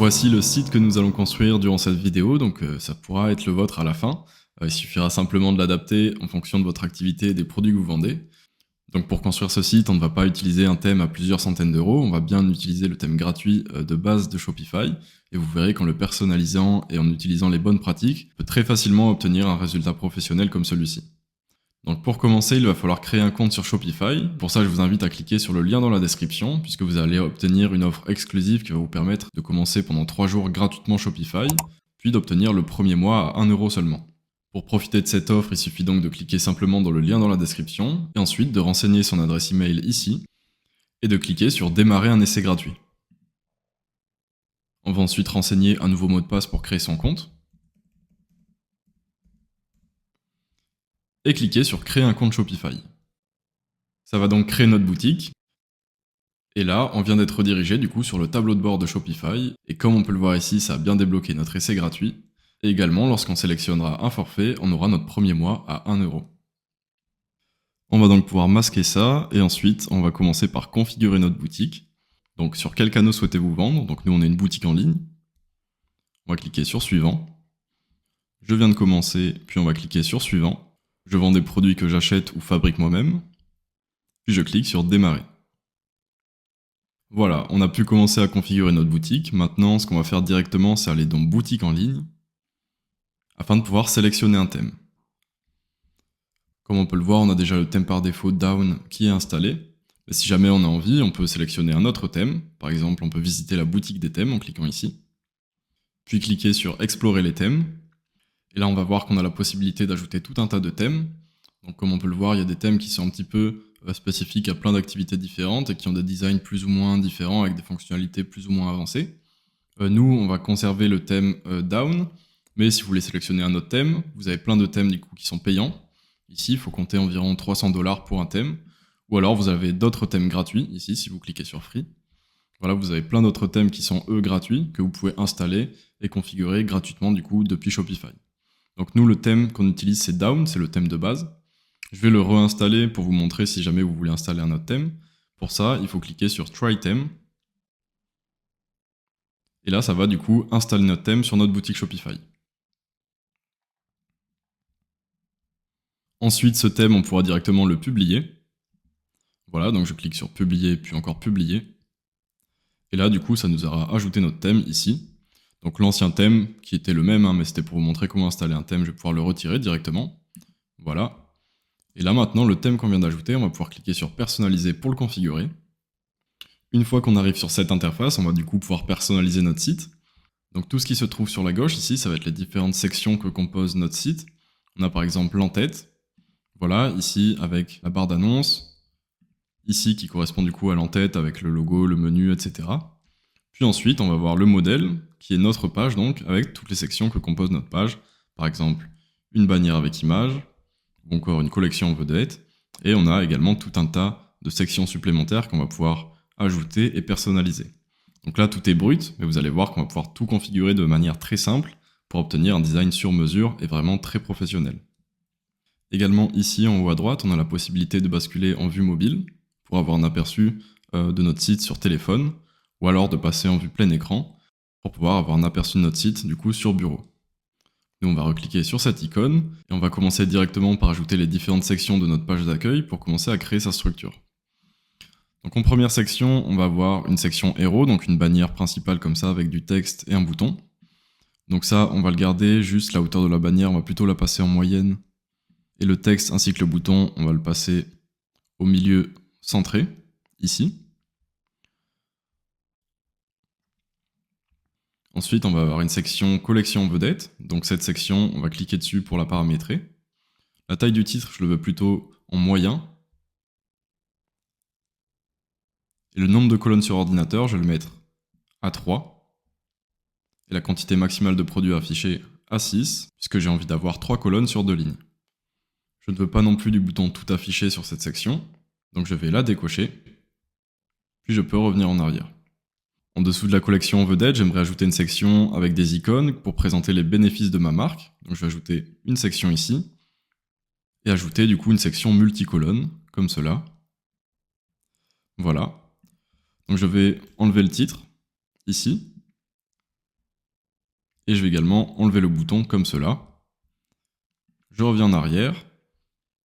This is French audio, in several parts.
Voici le site que nous allons construire durant cette vidéo, donc ça pourra être le vôtre à la fin. Il suffira simplement de l'adapter en fonction de votre activité et des produits que vous vendez. Donc pour construire ce site, on ne va pas utiliser un thème à plusieurs centaines d'euros, on va bien utiliser le thème gratuit de base de Shopify, et vous verrez qu'en le personnalisant et en utilisant les bonnes pratiques, on peut très facilement obtenir un résultat professionnel comme celui-ci. Donc pour commencer, il va falloir créer un compte sur Shopify. Pour ça, je vous invite à cliquer sur le lien dans la description, puisque vous allez obtenir une offre exclusive qui va vous permettre de commencer pendant 3 jours gratuitement Shopify, puis d'obtenir le premier mois à 1 euro seulement. Pour profiter de cette offre, il suffit donc de cliquer simplement dans le lien dans la description, et ensuite de renseigner son adresse email ici, et de cliquer sur démarrer un essai gratuit. On va ensuite renseigner un nouveau mot de passe pour créer son compte, et cliquer sur créer un compte Shopify. Ça va donc créer notre boutique. Et là, on vient d'être redirigé du coup sur le tableau de bord de Shopify, et comme on peut le voir ici, ça a bien débloqué notre essai gratuit. Et également, lorsqu'on sélectionnera un forfait, on aura notre premier mois à 1 euro. On va donc pouvoir masquer ça, et ensuite, on va commencer par configurer notre boutique. Donc sur quel canal souhaitez-vous vendre? Donc nous, on est une boutique en ligne. On va cliquer sur suivant. Je viens de commencer, puis on va cliquer sur suivant. Je vends des produits que j'achète ou fabrique moi-même. Puis je clique sur démarrer. Voilà, on a pu commencer à configurer notre boutique. Maintenant, ce qu'on va faire directement, c'est aller dans boutique en ligne, afin de pouvoir sélectionner un thème. Comme on peut le voir, on a déjà le thème par défaut Down qui est installé. Mais si jamais on a envie, on peut sélectionner un autre thème. Par exemple, on peut visiter la boutique des thèmes en cliquant ici. Puis cliquer sur explorer les thèmes. Et là, on va voir qu'on a la possibilité d'ajouter tout un tas de thèmes. Donc comme on peut le voir, il y a des thèmes qui sont un petit peu spécifiques à plein d'activités différentes et qui ont des designs plus ou moins différents avec des fonctionnalités plus ou moins avancées. Nous, on va conserver le thème Down, mais si vous voulez sélectionner un autre thème, vous avez plein de thèmes du coup qui sont payants. Ici, il faut compter environ 300 $ pour un thème. Ou alors vous avez d'autres thèmes gratuits, ici, si vous cliquez sur Free. Voilà, vous avez plein d'autres thèmes qui sont eux gratuits, que vous pouvez installer et configurer gratuitement du coup depuis Shopify. Donc nous, le thème qu'on utilise, c'est Down, c'est le thème de base. Je vais le réinstaller pour vous montrer si jamais vous voulez installer un autre thème. Pour ça, il faut cliquer sur Try Theme. Et là, ça va du coup installer notre thème sur notre boutique Shopify. Ensuite, ce thème, on pourra directement le publier. Voilà, donc je clique sur Publier, puis encore Publier. Et là, du coup, ça nous aura ajouté notre thème ici. Donc l'ancien thème, qui était le même, mais c'était pour vous montrer comment installer un thème, je vais pouvoir le retirer directement. Voilà. Et là maintenant, le thème qu'on vient d'ajouter, on va pouvoir cliquer sur Personnaliser pour le configurer. Une fois qu'on arrive sur cette interface, on va du coup pouvoir personnaliser notre site. Donc tout ce qui se trouve sur la gauche ici, ça va être les différentes sections que compose notre site. On a par exemple l'entête, voilà, ici avec la barre d'annonce, ici qui correspond du coup à l'entête avec le logo, le menu, etc. Puis ensuite, on va voir le modèle, qui est notre page donc, avec toutes les sections que compose notre page. Par exemple, une bannière avec image, ou encore une collection en vedette, et on a également tout un tas de sections supplémentaires qu'on va pouvoir ajouter et personnaliser. Donc là, tout est brut, mais vous allez voir qu'on va pouvoir tout configurer de manière très simple pour obtenir un design sur mesure et vraiment très professionnel. Également ici, en haut à droite, on a la possibilité de basculer en vue mobile pour avoir un aperçu de notre site sur téléphone, ou alors de passer en vue plein écran pour pouvoir avoir un aperçu de notre site du coup sur bureau. Nous, on va recliquer sur cette icône et on va commencer directement par ajouter les différentes sections de notre page d'accueil pour commencer à créer sa structure. Donc en première section, on va avoir une section héros, donc une bannière principale comme ça avec du texte et un bouton. Donc ça, on va le garder, juste la hauteur de la bannière, on va plutôt la passer en moyenne. Et le texte ainsi que le bouton, on va le passer au milieu centré, ici. Ensuite, on va avoir une section collection vedette. Donc cette section, on va cliquer dessus pour la paramétrer. La taille du titre, je le veux plutôt en moyen. Et le nombre de colonnes sur ordinateur, je vais le mettre à 3. Et la quantité maximale de produits affichés à 6, puisque j'ai envie d'avoir 3 colonnes sur 2 lignes. Je ne veux pas non plus du bouton tout affiché sur cette section, donc je vais la décocher. Puis je peux revenir en arrière. En dessous de la collection vedette, j'aimerais ajouter une section avec des icônes pour présenter les bénéfices de ma marque. Donc je vais ajouter une section ici, et ajouter du coup une section multicolonne, comme cela. Voilà. Donc je vais enlever le titre, ici. Je vais ajouter un texte. Je vais ajouter une bannière avec image. Je vais ajouter une section héros. Je vais ajouter une section collection vedette. Je vais ajouter une section multicolonne, comme cela. Voilà. Donc je vais enlever le titre, ici. Je vais ajouter un texte. Je vais ajouter une section héros. Je vais ajouter une section collection vedette. Je vais ajouter une section multicolonne, comme cela. Voilà. Et je vais également enlever le bouton comme cela. Je reviens en arrière.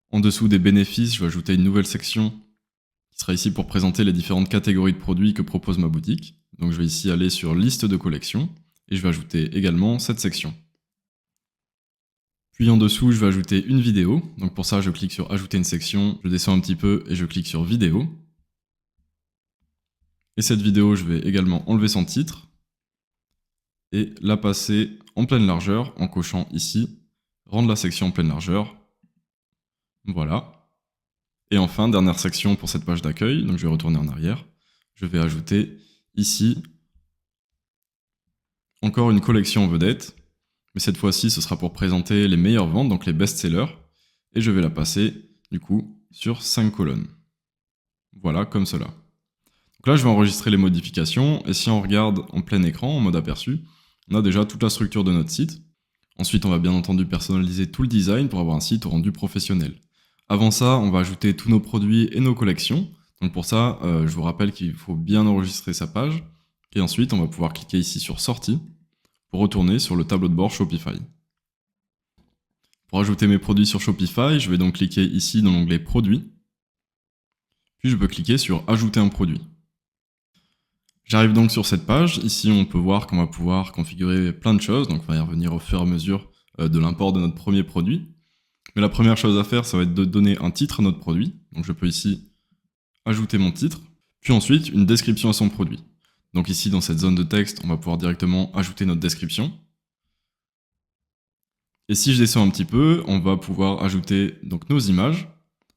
En dessous des bénéfices, je vais ajouter une nouvelle section qui sera ici pour présenter les différentes catégories de produits que propose ma boutique. Donc je vais ici aller sur liste de collection et je vais ajouter également cette section. Puis en dessous, je vais ajouter une vidéo. Donc pour ça, je clique sur ajouter une section, je descends un petit peu et je clique sur vidéo. Et cette vidéo, je vais également enlever son titre et la passer en pleine largeur en cochant ici, rendre la section en pleine largeur. Voilà. Et enfin, dernière section pour cette page d'accueil, donc je vais retourner en arrière. Je vais ajouter ici encore une collection en vedette, mais cette fois-ci, ce sera pour présenter les meilleures ventes, donc les best-sellers, et je vais la passer, du coup, sur 5 colonnes. Voilà, comme cela. Donc là, je vais enregistrer les modifications, et si on regarde en plein écran, en mode aperçu, on a déjà toute la structure de notre site. Ensuite, on va bien entendu personnaliser tout le design pour avoir un site au rendu professionnel. Avant ça, on va ajouter tous nos produits et nos collections. Donc pour ça, je vous rappelle qu'il faut bien enregistrer sa page. Et ensuite, on va pouvoir cliquer ici sur Sortie pour retourner sur le tableau de bord Shopify. Pour ajouter mes produits sur Shopify, je vais donc cliquer ici dans l'onglet Produits. Puis je peux cliquer sur Ajouter un produit. J'arrive donc sur cette page. Ici, on peut voir qu'on va pouvoir configurer plein de choses. Donc on va y revenir au fur et à mesure de l'import de notre premier produit. Mais la première chose à faire, ça va être de donner un titre à notre produit. Donc je peux ici ajouter mon titre, puis ensuite une description à son produit. Donc ici, dans cette zone de texte, on va pouvoir directement ajouter notre description. Et si je descends un petit peu, on va pouvoir ajouter donc nos images.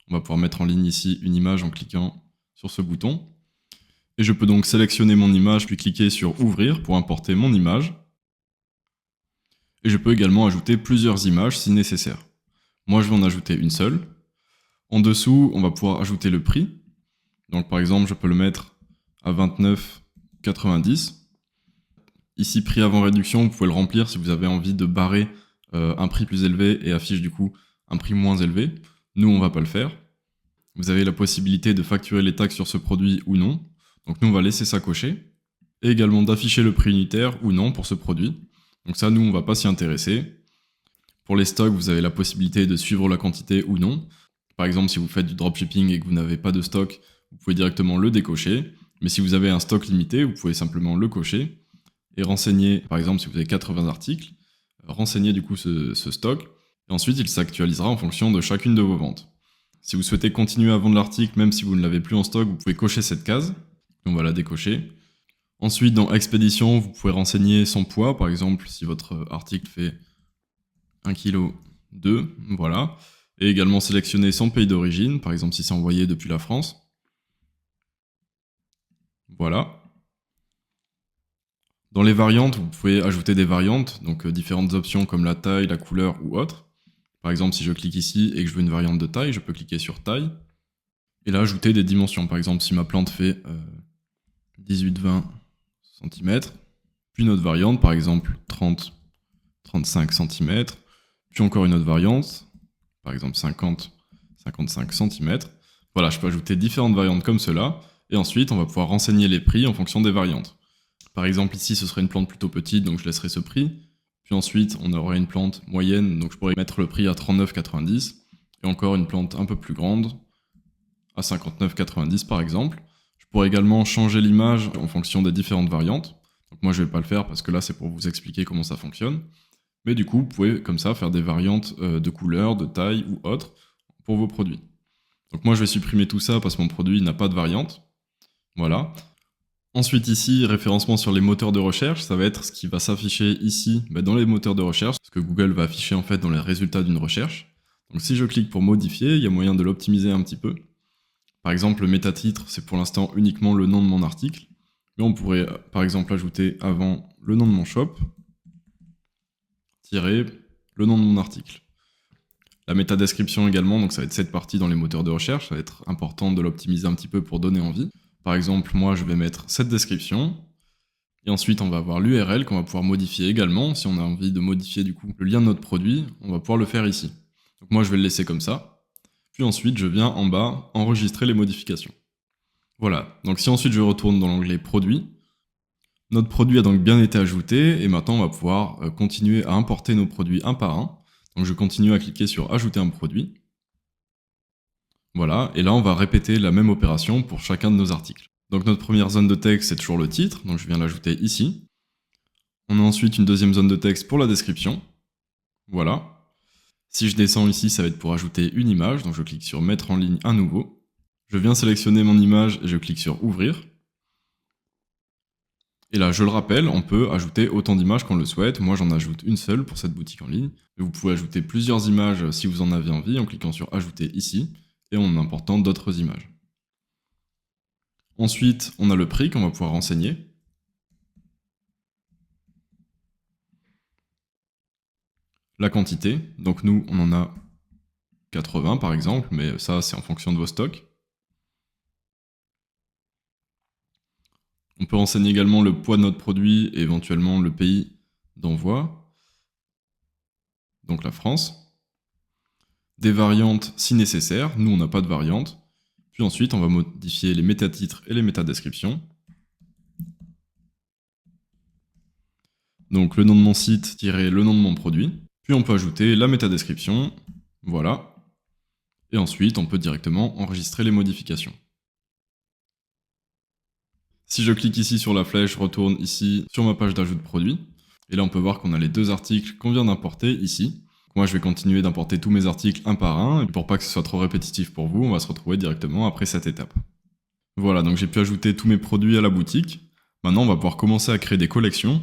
On va pouvoir mettre en ligne ici une image en cliquant sur ce bouton. Et je peux donc sélectionner mon image, puis cliquer sur Ouvrir pour importer mon image. Et je peux également ajouter plusieurs images si nécessaire. Moi, je vais en ajouter une seule. En dessous, on va pouvoir ajouter le prix. Donc par exemple, je peux le mettre à 29,90 €. Ici, prix avant réduction, vous pouvez le remplir si vous avez envie de barrer un prix plus élevé et affiche du coup un prix moins élevé. Nous, on va pas le faire. Vous avez la possibilité de facturer les taxes sur ce produit ou non. Donc nous, on va laisser ça cocher. Et également d'afficher le prix unitaire ou non pour ce produit. Donc ça, nous, on va pas s'y intéresser. Pour les stocks, vous avez la possibilité de suivre la quantité ou non. Par exemple, si vous faites du dropshipping et que vous n'avez pas de stock, vous pouvez directement le décocher. Mais si vous avez un stock limité, vous pouvez simplement le cocher et renseigner, par exemple, si vous avez 80 articles, renseigner du coup ce stock. Et ensuite, il s'actualisera en fonction de chacune de vos ventes. Si vous souhaitez continuer à vendre l'article, même si vous ne l'avez plus en stock, vous pouvez cocher cette case. On va la décocher. Ensuite, dans Expédition, vous pouvez renseigner son poids. Par exemple, si votre article fait 1,2 kg, voilà. Et également sélectionner son pays d'origine, par exemple si c'est envoyé depuis la France. Voilà. Dans les variantes, vous pouvez ajouter des variantes, donc différentes options comme la taille, la couleur ou autre. Par exemple, si je clique ici et que je veux une variante de taille, je peux cliquer sur taille. Et là, ajouter des dimensions. Par exemple, si ma plante fait 18-20 cm, puis une autre variante, par exemple 30-35 cm, puis encore une autre variante, par exemple 50-55 cm. Voilà, je peux ajouter différentes variantes comme cela, et ensuite on va pouvoir renseigner les prix en fonction des variantes. Par exemple ici ce serait une plante plutôt petite, donc je laisserai ce prix, puis ensuite on aurait une plante moyenne, donc je pourrais mettre le prix à 39,90, et encore une plante un peu plus grande, à 59,90 par exemple. Je pourrais également changer l'image en fonction des différentes variantes, donc moi je vais pas le faire parce que là c'est pour vous expliquer comment ça fonctionne. Mais du coup, vous pouvez comme ça faire des variantes de couleur, de taille ou autre pour vos produits. Donc moi, je vais supprimer tout ça parce que mon produit n'a pas de variante. Voilà. Ensuite ici, référencement sur les moteurs de recherche, ça va être ce qui va s'afficher ici dans les moteurs de recherche, ce que Google va afficher en fait dans les résultats d'une recherche. Donc si je clique pour modifier, il y a moyen de l'optimiser un petit peu. Par exemple, le métatitre, c'est pour l'instant uniquement le nom de mon article. Mais on pourrait par exemple ajouter avant le nom de mon shop, le nom de mon article. La métadescription également, donc ça va être cette partie dans les moteurs de recherche, ça va être important de l'optimiser un petit peu pour donner envie. Par exemple, moi je vais mettre cette description, et ensuite on va avoir l'URL qu'on va pouvoir modifier également. Si on a envie de modifier du coup le lien de notre produit, on va pouvoir le faire ici. Donc moi je vais le laisser comme ça, puis ensuite je viens en bas enregistrer les modifications. Voilà, donc si ensuite je retourne dans l'onglet produits, Notre produit a donc bien été ajouté et maintenant on va pouvoir continuer à importer nos produits un par un. Donc je continue à cliquer sur ajouter un produit. Voilà, et là on va répéter la même opération pour chacun de nos articles. Donc notre première zone de texte c'est toujours le titre, donc je viens l'ajouter ici. On a ensuite une deuxième zone de texte pour la description. Voilà. Si je descends ici, ça va être pour ajouter une image, donc je clique sur mettre en ligne un nouveau. Je viens sélectionner mon image et je clique sur ouvrir. Et là, je le rappelle, on peut ajouter autant d'images qu'on le souhaite. Moi, j'en ajoute une seule pour cette boutique en ligne. Mais vous pouvez ajouter plusieurs images si vous en avez envie en cliquant sur ajouter ici et en important d'autres images. Ensuite, on a le prix qu'on va pouvoir renseigner. La quantité, donc nous, on en a 80 par exemple, mais ça, c'est en fonction de vos stocks. On peut renseigner également le poids de notre produit et éventuellement le pays d'envoi, donc la France. Des variantes si nécessaire, nous on n'a pas de variante. Puis ensuite on va modifier les métatitres et les métadescriptions. Donc le nom de mon site - le nom de mon produit. Puis on peut ajouter la métadescription, voilà. Et ensuite on peut directement enregistrer les modifications. Si je clique ici sur la flèche, je retourne ici sur ma page d'ajout de produit. Et là on peut voir qu'on a les deux articles qu'on vient d'importer ici. Moi je vais continuer d'importer tous mes articles un par un, et pour pas que ce soit trop répétitif pour vous, on va se retrouver directement après cette étape. Voilà, donc j'ai pu ajouter tous mes produits à la boutique. Maintenant on va pouvoir commencer à créer des collections.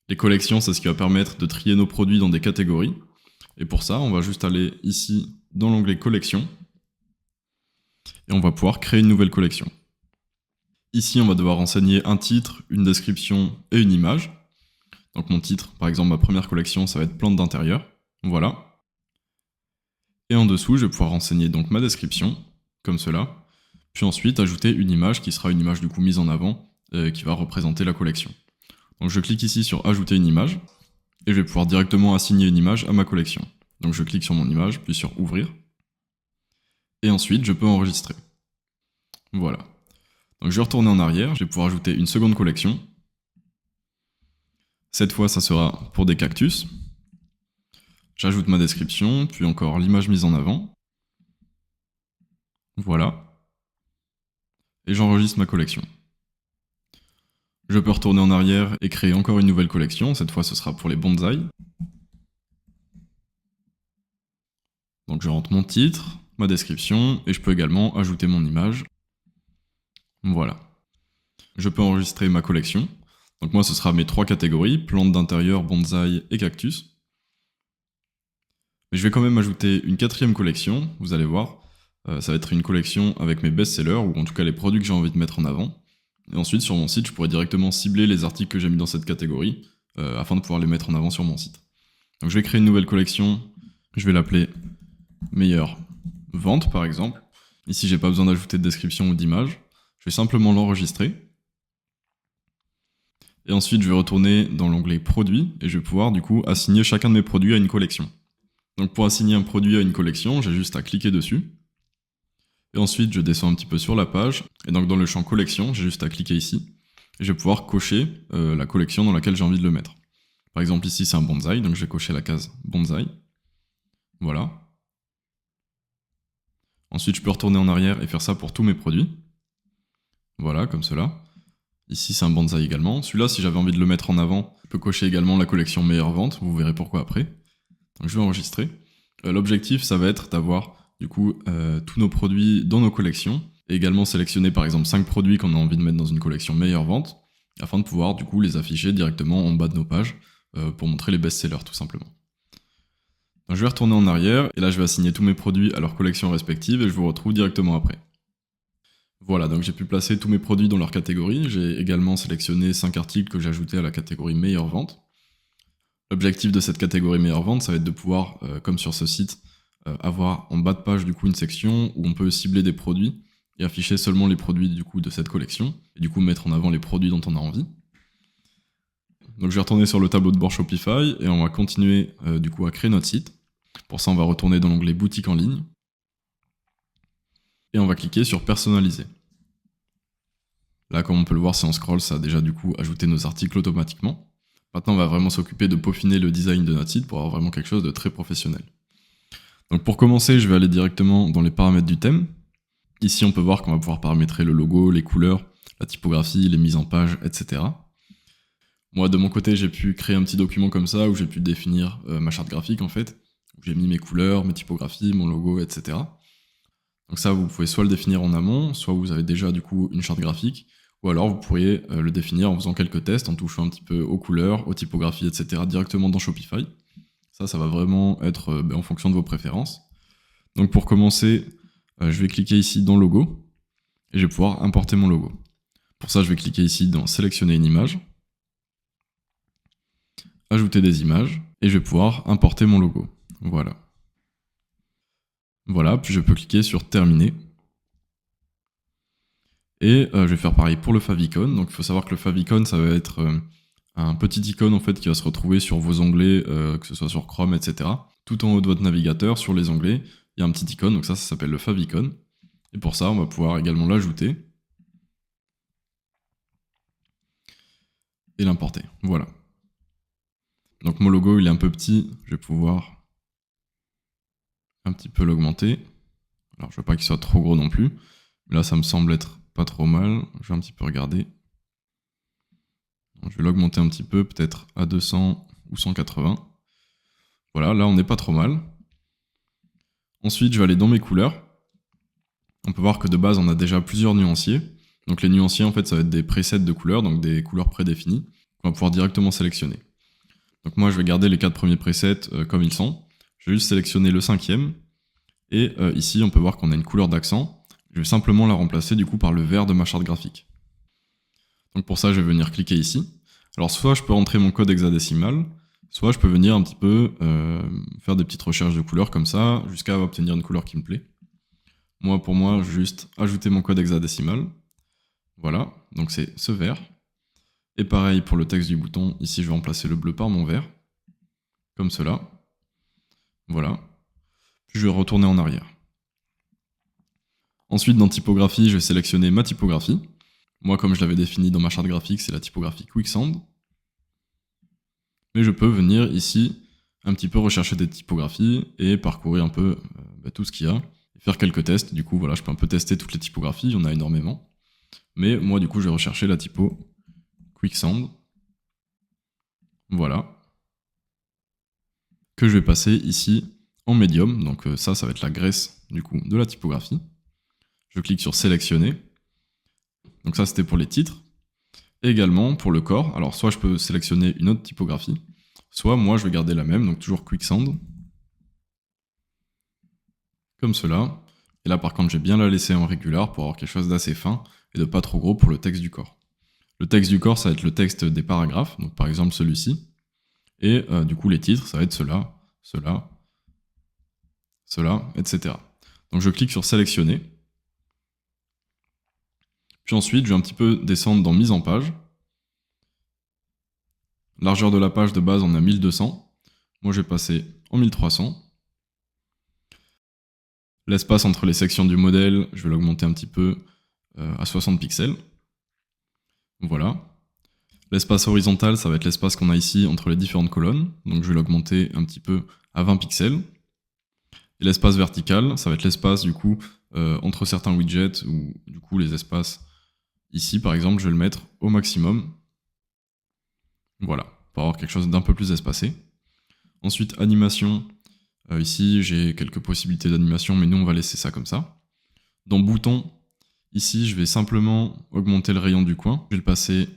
Les collections, c'est ce qui va permettre de trier nos produits dans des catégories. Et pour ça, on va juste aller ici dans l'onglet collection. Et on va pouvoir créer une nouvelle collection. Ici, on va devoir renseigner un titre, une description et une image. Donc mon titre, par exemple, ma première collection, ça va être plantes d'intérieur. Voilà. Et en dessous, je vais pouvoir renseigner donc ma description, comme cela. Puis ensuite, ajouter une image qui sera une image du coup mise en avant, qui va représenter la collection. Donc je clique ici sur ajouter une image, et je vais pouvoir directement assigner une image à ma collection. Donc je clique sur mon image, puis sur ouvrir. Et ensuite, je peux enregistrer. Voilà. Donc je vais retourner en arrière, je vais pouvoir ajouter une seconde collection. Cette fois, ça sera pour des cactus. J'ajoute ma description, puis encore l'image mise en avant. Voilà. Et j'enregistre ma collection. Je peux retourner en arrière et créer encore une nouvelle collection. Cette fois, ce sera pour les bonsaïs. Donc je rentre mon titre, ma description, et je peux également ajouter mon image. Voilà. Je peux enregistrer ma collection. Donc moi, ce sera mes trois catégories, plantes d'intérieur, bonsaï et cactus. Mais je vais quand même ajouter une quatrième collection, vous allez voir. Ça va être une collection avec mes best-sellers, ou en tout cas les produits que j'ai envie de mettre en avant. Et ensuite, sur mon site, je pourrais directement cibler les articles que j'ai mis dans cette catégorie, afin de pouvoir les mettre en avant sur mon site. Donc je vais créer une nouvelle collection, je vais l'appeler meilleure vente par exemple. Ici, j'ai pas besoin d'ajouter de description ou d'image. Je vais simplement l'enregistrer. Et ensuite, je vais retourner dans l'onglet produits et je vais pouvoir du coup assigner chacun de mes produits à une collection. Donc pour assigner un produit à une collection, j'ai juste à cliquer dessus. Et ensuite, je descends un petit peu sur la page. Et donc dans le champ collection, j'ai juste à cliquer ici. Et je vais pouvoir cocher la collection dans laquelle j'ai envie de le mettre. Par exemple, ici, c'est un bonsaï, donc je vais cocher la case bonsaï. Voilà. Ensuite, je peux retourner en arrière et faire ça pour tous mes produits. Voilà, comme cela. Ici, c'est un bonsaï également. Celui-là, si j'avais envie de le mettre en avant, je peux cocher également la collection meilleure vente. Vous verrez pourquoi après. Donc, je vais enregistrer. L'objectif, ça va être d'avoir, du coup, tous nos produits dans nos collections. Et également sélectionner, par exemple, 5 produits qu'on a envie de mettre dans une collection meilleure vente, afin de pouvoir, du coup, les afficher directement en bas de nos pages, pour montrer les best-sellers, tout simplement. Donc, je vais retourner en arrière, et là, je vais assigner tous mes produits à leur collection respective, et je vous retrouve directement après. Voilà, donc j'ai pu placer tous mes produits dans leur catégorie. J'ai également sélectionné 5 articles que j'ai ajoutés à la catégorie meilleure vente. L'objectif de cette catégorie meilleure vente, ça va être de pouvoir, comme sur ce site, avoir en bas de page du coup une section où on peut cibler des produits et afficher seulement les produits du coup de cette collection, et du coup mettre en avant les produits dont on a envie. Donc je vais retourner sur le tableau de bord Shopify et on va continuer du coup à créer notre site. Pour ça, on va retourner dans l'onglet boutique en ligne et on va cliquer sur personnaliser. Là, comme on peut le voir, si on scroll, ça a déjà du coup ajouté nos articles automatiquement. Maintenant, on va vraiment s'occuper de peaufiner le design de notre site pour avoir vraiment quelque chose de très professionnel. Donc pour commencer, je vais aller directement dans les paramètres du thème. Ici, on peut voir qu'on va pouvoir paramétrer le logo, les couleurs, la typographie, les mises en page, etc. Moi, de mon côté, j'ai pu créer un petit document comme ça où j'ai pu définir ma charte graphique en fait, où j'ai mis mes couleurs, mes typographies, mon logo, etc. Donc ça, vous pouvez soit le définir en amont, soit vous avez déjà du coup une charte graphique, ou alors vous pourriez le définir en faisant quelques tests, en touchant un petit peu aux couleurs, aux typographies, etc. directement dans Shopify. Ça va vraiment être en fonction de vos préférences. Donc pour commencer, je vais cliquer ici dans Logo, et je vais pouvoir importer mon logo. Pour ça, je vais cliquer ici dans Sélectionner une image, ajouter des images, et je vais pouvoir importer mon logo. Voilà. Voilà, puis je peux cliquer sur Terminer. Et je vais faire pareil pour le favicon. Donc il faut savoir que le favicon, ça va être un petit icône en fait qui va se retrouver sur vos onglets, que ce soit sur Chrome, etc. Tout en haut de votre navigateur, sur les onglets, il y a un petit icône, donc ça s'appelle le favicon. Et pour ça, on va pouvoir également l'ajouter et l'importer. Voilà. Donc mon logo, il est un peu petit, je vais pouvoir un petit peu l'augmenter. Alors je veux pas qu'il soit trop gros non plus, mais là ça me semble être pas trop mal. Je vais un petit peu regarder. Donc, je vais l'augmenter un petit peu, peut-être à 200 ou 180. Voilà, là on n'est pas trop mal. Ensuite, je vais aller dans mes couleurs. On peut voir que de base, on a déjà plusieurs nuanciers. Donc les nuanciers, en fait, ça va être des presets de couleurs, donc des couleurs prédéfinies, qu'on va pouvoir directement sélectionner. Donc moi, je vais garder les 4 premiers presets comme ils sont. Je vais juste sélectionner le 5e. Et ici, on peut voir qu'on a une couleur d'accent. Je vais simplement la remplacer du coup par le vert de ma charte graphique. Donc pour ça, je vais venir cliquer ici. Alors soit je peux rentrer mon code hexadécimal, soit je peux venir un petit peu faire des petites recherches de couleurs comme ça, jusqu'à obtenir une couleur qui me plaît. Moi, pour moi, je vais juste ajouter mon code hexadécimal. Voilà, donc c'est ce vert. Et pareil pour le texte du bouton, ici je vais remplacer le bleu par mon vert. Comme cela. Voilà. Puis je vais retourner en arrière. Ensuite, dans typographie, je vais sélectionner ma typographie. Moi, comme je l'avais défini dans ma charte graphique, c'est la typographie Quicksand. Mais je peux venir ici un petit peu rechercher des typographies et parcourir un peu tout ce qu'il y a. Et faire quelques tests. Du coup, voilà, je peux un peu tester toutes les typographies, il y en a énormément. Mais moi, du coup, je vais rechercher la typo Quicksand. Voilà. Que je vais passer ici en médium. Donc ça va être la graisse du coup de la typographie. Je clique sur sélectionner. Donc ça c'était pour les titres. Et également pour le corps. Alors soit je peux sélectionner une autre typographie, soit moi je vais garder la même, donc toujours Quicksand. Comme cela. Et là par contre je vais bien la laisser en régular pour avoir quelque chose d'assez fin et de pas trop gros pour le texte du corps. Le texte du corps ça va être le texte des paragraphes, donc par exemple celui-ci. Et du coup les titres ça va être cela, cela, cela, etc. Donc je clique sur sélectionner. Puis ensuite, je vais un petit peu descendre dans mise en page. Largeur de la page de base, on a 1200. Moi, je vais passer en 1300. L'espace entre les sections du modèle, je vais l'augmenter un petit peu à 60 pixels. Voilà. L'espace horizontal, ça va être l'espace qu'on a ici entre les différentes colonnes. Donc je vais l'augmenter un petit peu à 20 pixels. Et l'espace vertical, ça va être l'espace du coup entre certains widgets ou du coup les espaces ici par exemple, je vais le mettre au maximum. Voilà, pour avoir quelque chose d'un peu plus espacé. Ensuite, animation. Ici, j'ai quelques possibilités d'animation, mais nous, on va laisser ça comme ça. Dans bouton, ici, je vais simplement augmenter le rayon du coin. Je vais le passer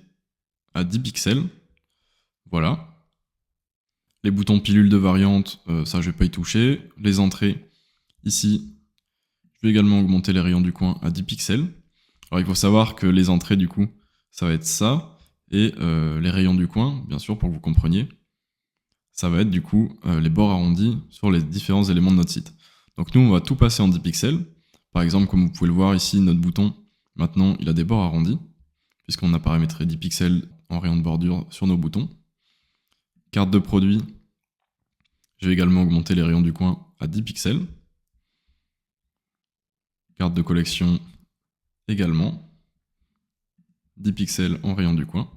à 10 pixels. Voilà. Les boutons pilules de variante, ça, je vais pas y toucher. Les entrées, ici, je vais également augmenter les rayons du coin à 10 pixels. Alors, il faut savoir que les entrées, du coup, ça va être ça. Et les rayons du coin, bien sûr, pour que vous compreniez, ça va être du coup les bords arrondis sur les différents éléments de notre site. Donc nous, on va tout passer en 10 pixels. Par exemple, comme vous pouvez le voir ici, notre bouton, maintenant, il a des bords arrondis, puisqu'on a paramétré 10 pixels en rayon de bordure sur nos boutons. Carte de produit, je vais également augmenter les rayons du coin à 10 pixels. Carte de collection également. 10 pixels en rayon du coin.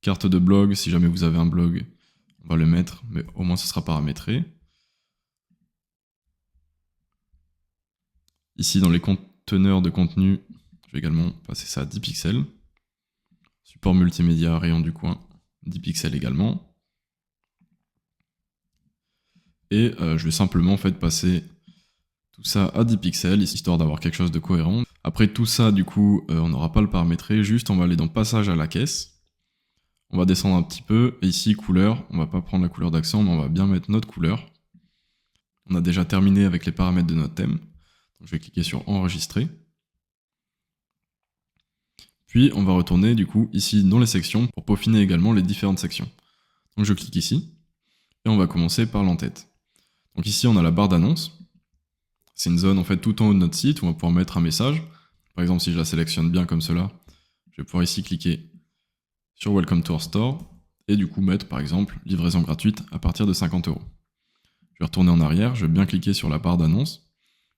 Carte de blog, si jamais vous avez un blog, on va le mettre, mais au moins ce sera paramétré. Ici, dans les conteneurs de contenu, je vais également passer ça à 10 pixels. Support multimédia, rayon du coin, 10 pixels également. Et je vais simplement en fait passer tout ça à 10 pixels, histoire d'avoir quelque chose de cohérent. Après tout ça, du coup, on n'aura pas le paramétrer, juste on va aller dans passage à la caisse. On va descendre un petit peu, et ici, couleur, on va pas prendre la couleur d'accent, mais on va bien mettre notre couleur. On a déjà terminé avec les paramètres de notre thème. Donc je vais cliquer sur enregistrer. Puis on va retourner du coup ici dans les sections pour peaufiner également les différentes sections. Donc je clique ici, et on va commencer par l'entête. Donc ici on a la barre d'annonce. C'est une zone en fait tout en haut de notre site où on va pouvoir mettre un message. Par exemple si je la sélectionne bien comme cela, je vais pouvoir ici cliquer sur Welcome to our store, et du coup mettre par exemple livraison gratuite à partir de 50 €. Je vais retourner en arrière, je vais bien cliquer sur la barre d'annonce,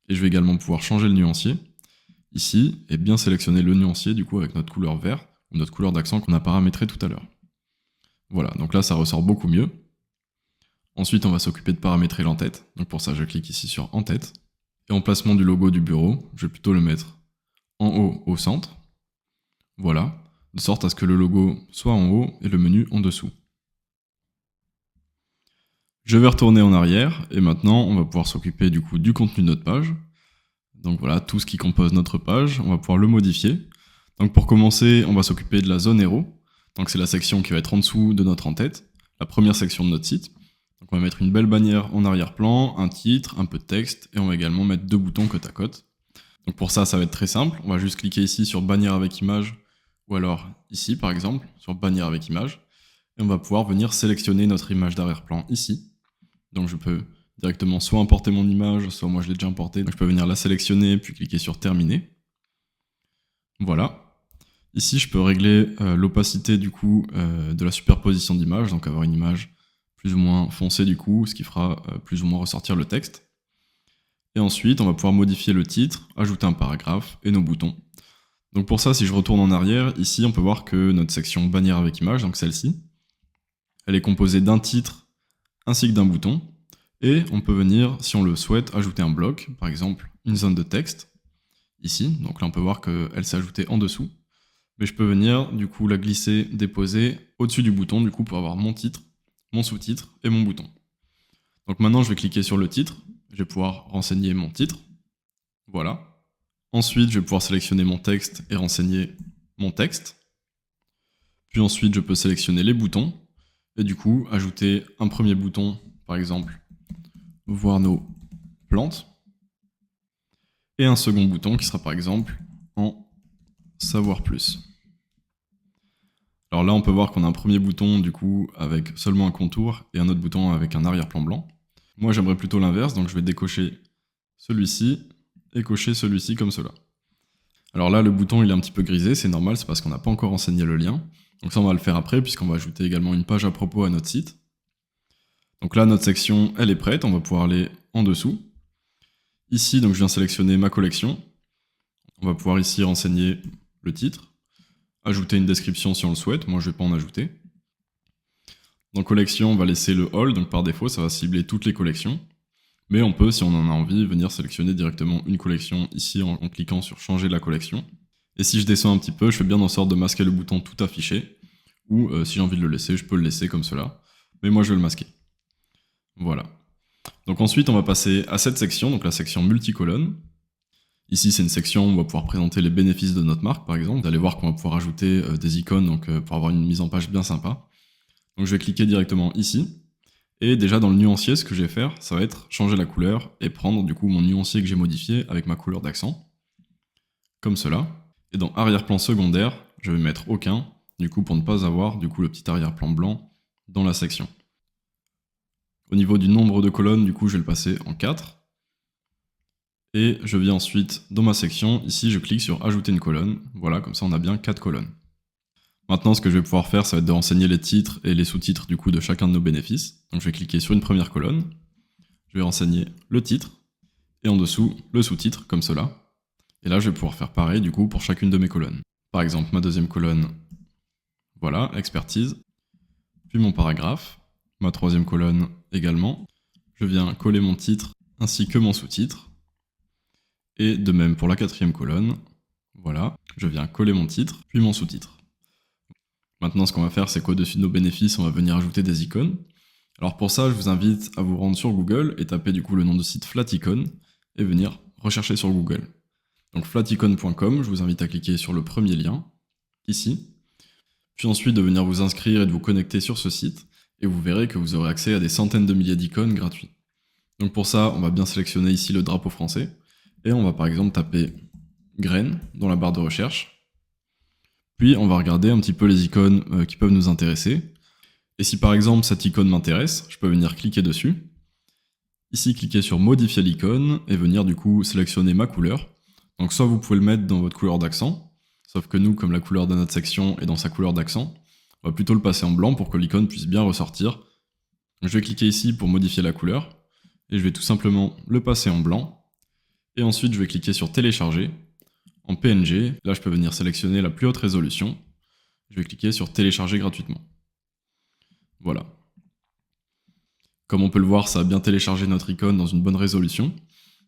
et je vais également pouvoir changer le nuancier, ici, et bien sélectionner le nuancier du coup avec notre couleur vert, ou notre couleur d'accent qu'on a paramétré tout à l'heure. Voilà, donc là ça ressort beaucoup mieux. Ensuite on va s'occuper de paramétrer l'entête, donc pour ça je clique ici sur entête, et emplacement du logo du bureau, je vais plutôt le mettre en haut au centre, voilà, de sorte à ce que le logo soit en haut et le menu en dessous. Je vais retourner en arrière, et maintenant on va pouvoir s'occuper du coup du contenu de notre page. Donc voilà, tout ce qui compose notre page, on va pouvoir le modifier. Donc pour commencer, on va s'occuper de la zone héros. Donc c'est la section qui va être en dessous de notre en-tête, la première section de notre site. Donc on va mettre une belle bannière en arrière-plan, un titre, un peu de texte, et on va également mettre 2 boutons côte à côte. Donc pour ça, ça va être très simple. On va juste cliquer ici sur bannière avec image, ou alors ici par exemple, sur bannière avec image, et on va pouvoir venir sélectionner notre image d'arrière-plan ici. Donc je peux directement soit importer mon image, soit moi je l'ai déjà importée, donc je peux venir la sélectionner, puis cliquer sur terminer. Voilà. Ici je peux régler l'opacité du coup de la superposition d'images, donc avoir une image plus ou moins foncée du coup, ce qui fera plus ou moins ressortir le texte. Et ensuite on va pouvoir modifier le titre, ajouter un paragraphe et nos boutons. Donc pour ça, si je retourne en arrière, ici on peut voir que notre section bannière avec image, donc celle-ci, elle est composée d'un titre ainsi que d'un bouton. Et on peut venir, si on le souhaite, ajouter un bloc, par exemple une zone de texte, ici. Donc là on peut voir qu'elle s'est ajoutée en dessous. Mais je peux venir du coup la glisser, déposer au-dessus du bouton du coup pour avoir mon titre, mon sous-titre et mon bouton. Donc maintenant je vais cliquer sur le titre, je vais pouvoir renseigner mon titre, voilà. Ensuite je vais pouvoir sélectionner mon texte et renseigner mon texte. Puis ensuite je peux sélectionner les boutons, et du coup ajouter un premier bouton, par exemple voir nos plantes, et un second bouton qui sera par exemple en savoir plus. Alors là on peut voir qu'on a un premier bouton du coup avec seulement un contour et un autre bouton avec un arrière-plan blanc. Moi j'aimerais plutôt l'inverse, donc je vais décocher celui-ci et cocher celui-ci comme cela. Alors là le bouton il est un petit peu grisé, c'est normal, c'est parce qu'on n'a pas encore renseigné le lien. Donc ça on va le faire après puisqu'on va ajouter également une page à propos à notre site. Donc là notre section elle est prête, on va pouvoir aller en dessous. Ici donc je viens sélectionner ma collection. On va pouvoir ici renseigner le titre, ajouter une description si on le souhaite, moi je ne vais pas en ajouter. Dans collection on va laisser le all, donc par défaut ça va cibler toutes les collections. Mais on peut, si on en a envie, venir sélectionner directement une collection ici en cliquant sur changer la collection. Et si je descends un petit peu, je fais bien en sorte de masquer le bouton tout affiché, ou si j'ai envie de le laisser, je peux le laisser comme cela. Mais moi je vais le masquer. Voilà. Donc ensuite on va passer à cette section, donc la section multicolonne. Ici c'est une section où on va pouvoir présenter les bénéfices de notre marque par exemple. Vous allez voir qu'on va pouvoir ajouter des icônes donc, pour avoir une mise en page bien sympa. Donc je vais cliquer directement ici. Et déjà dans le nuancier, ce que je vais faire, ça va être changer la couleur et prendre du coup mon nuancier que j'ai modifié avec ma couleur d'accent. Comme cela. Et dans arrière-plan secondaire, je vais mettre aucun, du coup pour ne pas avoir du coup le petit arrière-plan blanc dans la section. Au niveau du nombre de colonnes, du coup je vais le passer en 4. Et je viens ensuite dans ma section, ici je clique sur ajouter une colonne, voilà comme ça on a bien 4 colonnes. Maintenant, ce que je vais pouvoir faire, ça va être de renseigner les titres et les sous-titres du coup de chacun de nos bénéfices. Donc je vais cliquer sur une première colonne, je vais renseigner le titre, et en dessous, le sous-titre, comme cela. Et là, je vais pouvoir faire pareil du coup pour chacune de mes colonnes. Par exemple, ma deuxième colonne, voilà, expertise. Puis mon paragraphe, ma troisième colonne également. Je viens coller mon titre ainsi que mon sous-titre. Et de même pour la quatrième colonne, voilà, je viens coller mon titre, puis mon sous-titre. Maintenant, ce qu'on va faire, c'est qu'au-dessus de nos bénéfices, on va venir ajouter des icônes. Alors pour ça, je vous invite à vous rendre sur Google et taper du coup le nom de site Flaticon et venir rechercher sur Google. Donc flaticon.com, je vous invite à cliquer sur le premier lien, ici, puis ensuite de venir vous inscrire et de vous connecter sur ce site, et vous verrez que vous aurez accès à des centaines de milliers d'icônes gratuits. Donc pour ça, on va bien sélectionner ici le drapeau français, et on va par exemple taper graines dans la barre de recherche, puis on va regarder un petit peu les icônes qui peuvent nous intéresser, et si par exemple cette icône m'intéresse, je peux venir cliquer dessus, ici cliquer sur modifier l'icône, et venir du coup sélectionner ma couleur. Donc soit vous pouvez le mettre dans votre couleur d'accent, sauf que nous, comme la couleur de notre section est dans sa couleur d'accent, on va plutôt le passer en blanc pour que l'icône puisse bien ressortir. Je vais cliquer ici pour modifier la couleur, et je vais tout simplement le passer en blanc, et ensuite je vais cliquer sur télécharger, en PNG, là je peux venir sélectionner la plus haute résolution, je vais cliquer sur télécharger gratuitement. Voilà. Comme on peut le voir, ça a bien téléchargé notre icône dans une bonne résolution.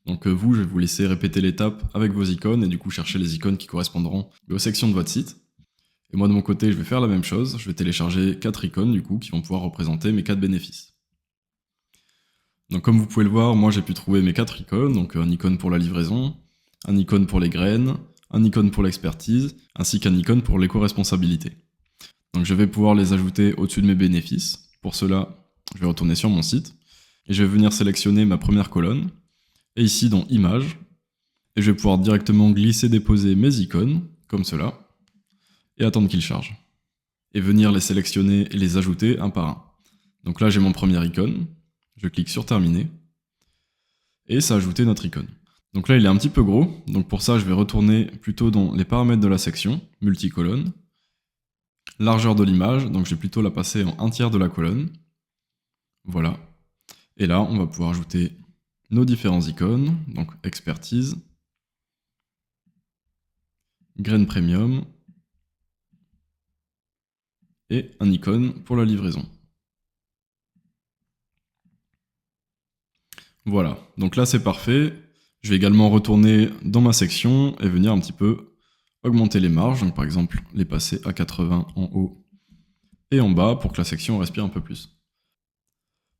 Donc vous, je vais vous laisser répéter l'étape avec vos icônes et du coup chercher les icônes qui correspondront aux sections de votre site. Et moi de mon côté, je vais faire la même chose, je vais télécharger 4 icônes du coup qui vont pouvoir représenter mes 4 bénéfices. Donc comme vous pouvez le voir, moi j'ai pu trouver mes 4 icônes, donc un icône pour la livraison, un icône pour les graines, un icône pour l'expertise, ainsi qu'un icône pour l'éco-responsabilité. Donc je vais pouvoir les ajouter au-dessus de mes bénéfices. Pour cela, je vais retourner sur mon site, et je vais venir sélectionner ma première colonne, et ici dans Images, et je vais pouvoir directement glisser-déposer mes icônes, comme cela, et attendre qu'ils chargent. Et venir les sélectionner et les ajouter un par un. Donc là j'ai mon premier icône, je clique sur Terminer, et ça a ajouté notre icône. Donc là il est un petit peu gros, donc pour ça je vais retourner plutôt dans les paramètres de la section, multicolonne, largeur de l'image, donc je vais plutôt la passer en 1/3 de la colonne, voilà. Et là on va pouvoir ajouter nos différents icônes, donc expertise, graines premium, et un icône pour la livraison. Voilà, donc là c'est parfait. Je vais également retourner dans ma section et venir un petit peu augmenter les marges, donc par exemple les passer à 80 en haut et en bas pour que la section respire un peu plus.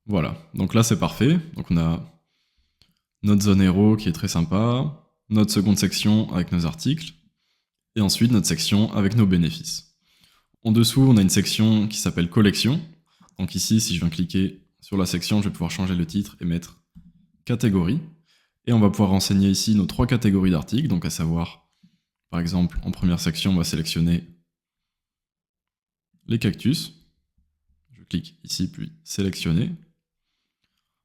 Voilà, donc là c'est parfait. Donc on a notre zone héros qui est très sympa, notre seconde section avec nos articles, et ensuite notre section avec nos bénéfices. En dessous, on a une section qui s'appelle collection. Donc ici, si je viens cliquer sur la section, je vais pouvoir changer le titre et mettre catégorie. Et on va pouvoir renseigner ici nos 3 catégories d'articles, donc à savoir, par exemple, en première section, on va sélectionner les cactus. Je clique ici, puis sélectionner.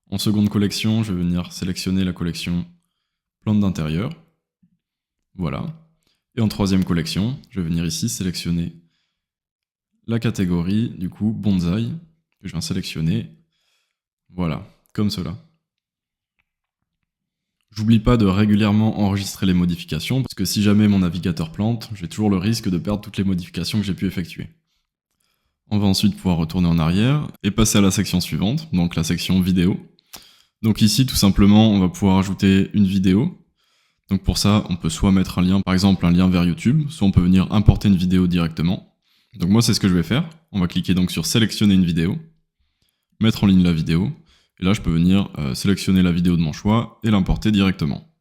En seconde collection, je vais venir sélectionner la collection plantes d'intérieur. Voilà. Et en troisième collection, je vais venir ici sélectionner la catégorie, du coup, bonsaï, que je viens sélectionner. Voilà, comme cela. J'oublie pas de régulièrement enregistrer les modifications, parce que si jamais mon navigateur plante, j'ai toujours le risque de perdre toutes les modifications que j'ai pu effectuer. On va ensuite pouvoir retourner en arrière et passer à la section suivante, donc la section vidéo. Donc ici, tout simplement, on va pouvoir ajouter une vidéo. Donc pour ça, on peut soit mettre un lien, par exemple un lien vers YouTube, soit on peut venir importer une vidéo directement. Donc moi, c'est ce que je vais faire. On va cliquer donc sur sélectionner une vidéo, mettre en ligne la vidéo, et là je peux venir sélectionner la vidéo de mon choix et l'importer directement.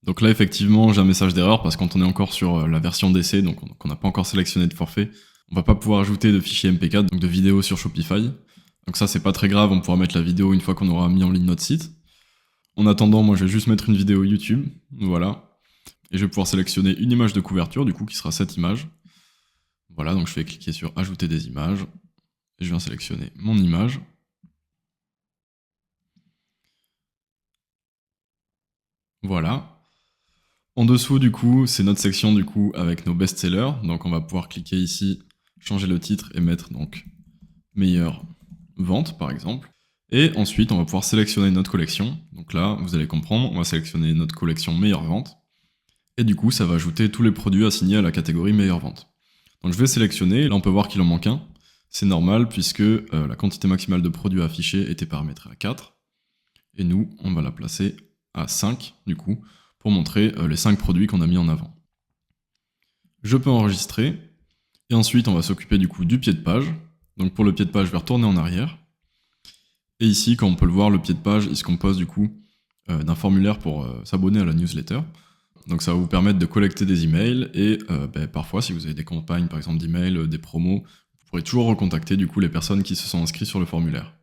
Donc là effectivement j'ai un message d'erreur parce que quand on est encore sur la version d'essai, donc on n'a pas encore sélectionné de forfait, on va pas pouvoir ajouter de fichier MP4, donc de vidéo sur Shopify. Donc ça c'est pas très grave, on pourra mettre la vidéo une fois qu'on aura mis en ligne notre site. En attendant, moi je vais juste mettre une vidéo YouTube, voilà. Et je vais pouvoir sélectionner une image de couverture, du coup qui sera cette image. Voilà, donc je vais cliquer sur ajouter des images, et je viens sélectionner mon image. Voilà. En dessous, du coup, c'est notre section du coup avec nos best-sellers. Donc on va pouvoir cliquer ici, changer le titre et mettre donc meilleure vente par exemple. Et ensuite, on va pouvoir sélectionner notre collection. Donc là, vous allez comprendre, on va sélectionner notre collection meilleure vente. Et du coup, ça va ajouter tous les produits assignés à la catégorie meilleure vente. Donc je vais sélectionner, là on peut voir qu'il en manque un. C'est normal puisque la quantité maximale de produits affichés était paramétrée à 4. Et nous, on va la placer à 5, du coup, pour montrer les 5 produits qu'on a mis en avant. Je peux enregistrer, et ensuite on va s'occuper du coup du pied de page. Donc pour le pied de page, je vais retourner en arrière. Et ici, comme on peut le voir, le pied de page, il se compose du coup d'un formulaire pour s'abonner à la newsletter. Donc ça va vous permettre de collecter des emails, et parfois, si vous avez des campagnes, par exemple d'emails, des promos, vous pourrez toujours recontacter du coup les personnes qui se sont inscrites sur le formulaire.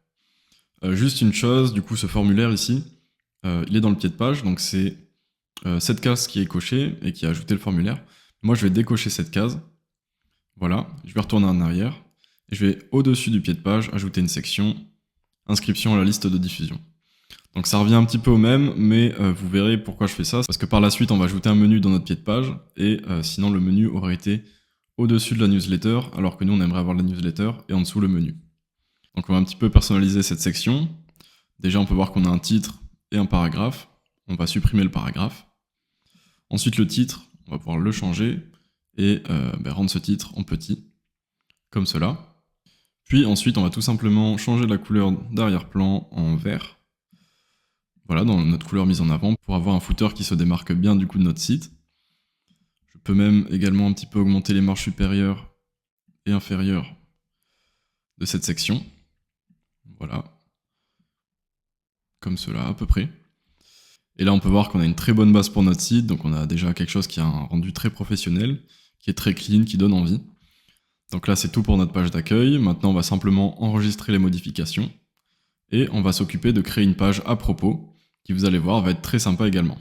Juste une chose, du coup, ce formulaire ici, il est dans le pied de page, donc c'est cette case qui est cochée et qui a ajouté le formulaire. Moi, je vais décocher cette case. Voilà, je vais retourner en arrière, et je vais, au-dessus du pied de page, ajouter une section « Inscription à la liste de diffusion ». Donc ça revient un petit peu au même, mais vous verrez pourquoi je fais ça, parce que par la suite, on va ajouter un menu dans notre pied de page, et sinon le menu aurait été au-dessus de la newsletter, alors que nous, on aimerait avoir la newsletter, et en dessous le menu. Donc on va un petit peu personnaliser cette section. Déjà, on peut voir qu'on a un titre et un paragraphe. On va supprimer le paragraphe. Ensuite, le titre, on va pouvoir le changer et rendre ce titre en petit, comme cela. Puis ensuite, on va tout simplement changer la couleur d'arrière-plan en vert. Voilà, dans notre couleur mise en avant, pour avoir un footer qui se démarque bien du coup de notre site. Je peux même également un petit peu augmenter les marges supérieures et inférieures de cette section. Voilà. Comme cela à peu près. Et là, on peut voir qu'on a une très bonne base pour notre site, donc on a déjà quelque chose qui a un rendu très professionnel, qui est très clean, qui donne envie. Donc là, c'est tout pour notre page d'accueil. Maintenant, on va simplement enregistrer les modifications, et on va s'occuper de créer une page à propos, qui, vous allez voir, va être très sympa également.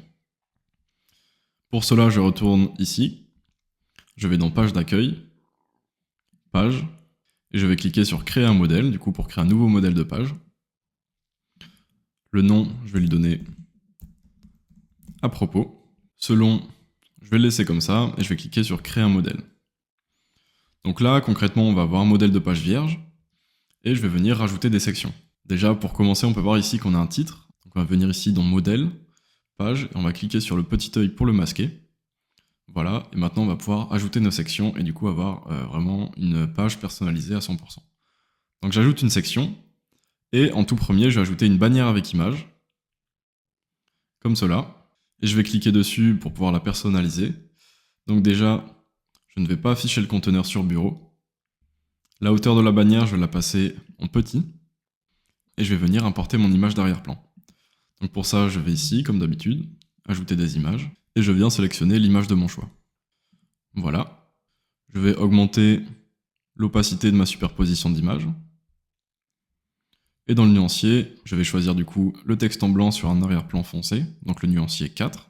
Pour cela, je retourne ici, je vais dans page d'accueil, page, et je vais cliquer sur créer un modèle, du coup pour créer un nouveau modèle de page. Le nom, je vais lui donner à propos. Selon, je vais le laisser comme ça, et je vais cliquer sur créer un modèle. Donc là, concrètement, on va avoir un modèle de page vierge, et je vais venir rajouter des sections. Déjà, pour commencer, on peut voir ici qu'on a un titre. Donc on va venir ici dans modèle, page, et on va cliquer sur le petit œil pour le masquer. Voilà, et maintenant on va pouvoir ajouter nos sections, et du coup avoir vraiment une page personnalisée à 100%. Donc j'ajoute une section, et en tout premier, je vais ajouter une bannière avec image, comme cela, et je vais cliquer dessus pour pouvoir la personnaliser. Donc déjà, je ne vais pas afficher le conteneur sur bureau. La hauteur de la bannière, je vais la passer en petit, et je vais venir importer mon image d'arrière-plan. Donc pour ça, je vais ici, comme d'habitude, ajouter des images, et je viens sélectionner l'image de mon choix. Voilà. Je vais augmenter l'opacité de ma superposition d'images. Et dans le nuancier, je vais choisir du coup le texte en blanc sur un arrière-plan foncé, donc le nuancier 4.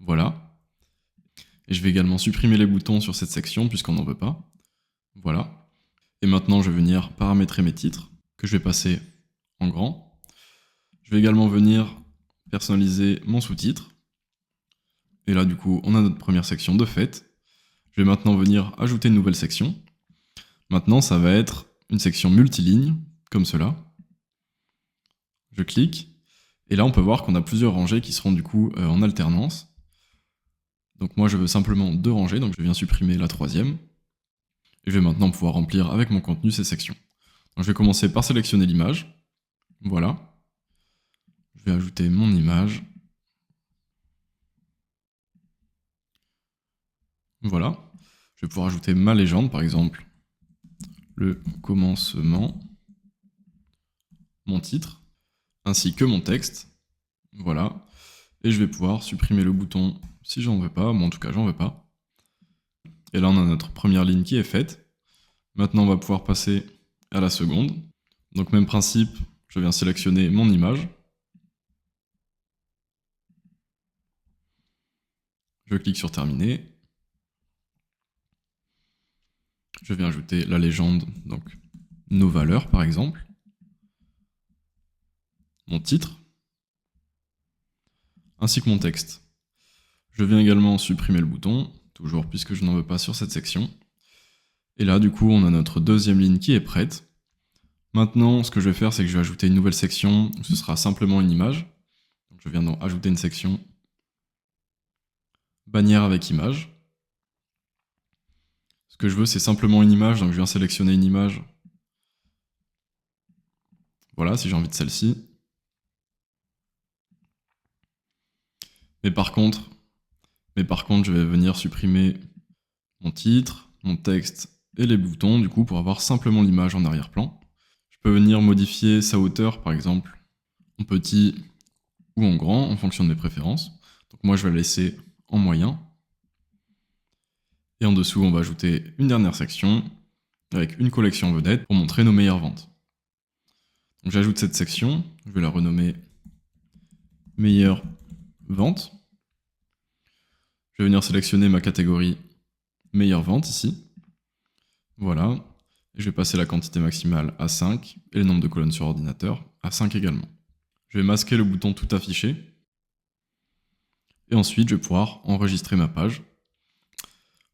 Voilà. Et je vais également supprimer les boutons sur cette section puisqu'on n'en veut pas. Voilà. Et maintenant, je vais venir paramétrer mes titres, que je vais passer en grand. Je vais également venir personnaliser mon sous-titre. Et là, du coup, on a notre première section de fait. Je vais maintenant venir ajouter une nouvelle section. Maintenant, ça va être une section multiligne, comme cela. Je clique, et là, on peut voir qu'on a plusieurs rangées qui seront du coup en alternance. Donc moi, je veux simplement 2 rangées, donc je viens supprimer la 3e. Et je vais maintenant pouvoir remplir avec mon contenu ces sections. Donc je vais commencer par sélectionner l'image. Voilà. Je vais ajouter mon image. Voilà. Je vais pouvoir ajouter ma légende, par exemple. Le commencement. Mon titre. Ainsi que mon texte. Voilà. Et je vais pouvoir supprimer le bouton si j'en veux pas. Bon, en tout cas, j'en veux pas. Et là, on a notre première ligne qui est faite. Maintenant, on va pouvoir passer à la seconde. Donc même principe, je viens sélectionner mon image. Je clique sur terminer. Je viens ajouter la légende, donc nos valeurs par exemple. Mon titre. Ainsi que mon texte. Je viens également supprimer le bouton, toujours puisque je n'en veux pas sur cette section. Et là, du coup, on a notre deuxième ligne qui est prête. Maintenant, ce que je vais faire, c'est que je vais ajouter une nouvelle section, où ce sera simplement une image. Donc je viens donc ajouter une section bannière avec image. Ce que je veux, c'est simplement une image, donc je viens sélectionner une image. Voilà, si j'ai envie de celle-ci. Mais par contre, je vais venir supprimer mon titre, mon texte et les boutons, du coup, pour avoir simplement l'image en arrière-plan. Je peux venir modifier sa hauteur, par exemple, en petit ou en grand, en fonction de mes préférences. Donc moi, je vais la laisser en moyen. Et en dessous, on va ajouter une dernière section avec une collection vedette pour montrer nos meilleures ventes. Donc j'ajoute cette section, je vais la renommer meilleures ventes. Je vais venir sélectionner ma catégorie meilleures ventes ici. Voilà. Et je vais passer la quantité maximale à 5 et le nombre de colonnes sur ordinateur à 5 également. Je vais masquer le bouton tout affiché. Et ensuite, je vais pouvoir enregistrer ma page.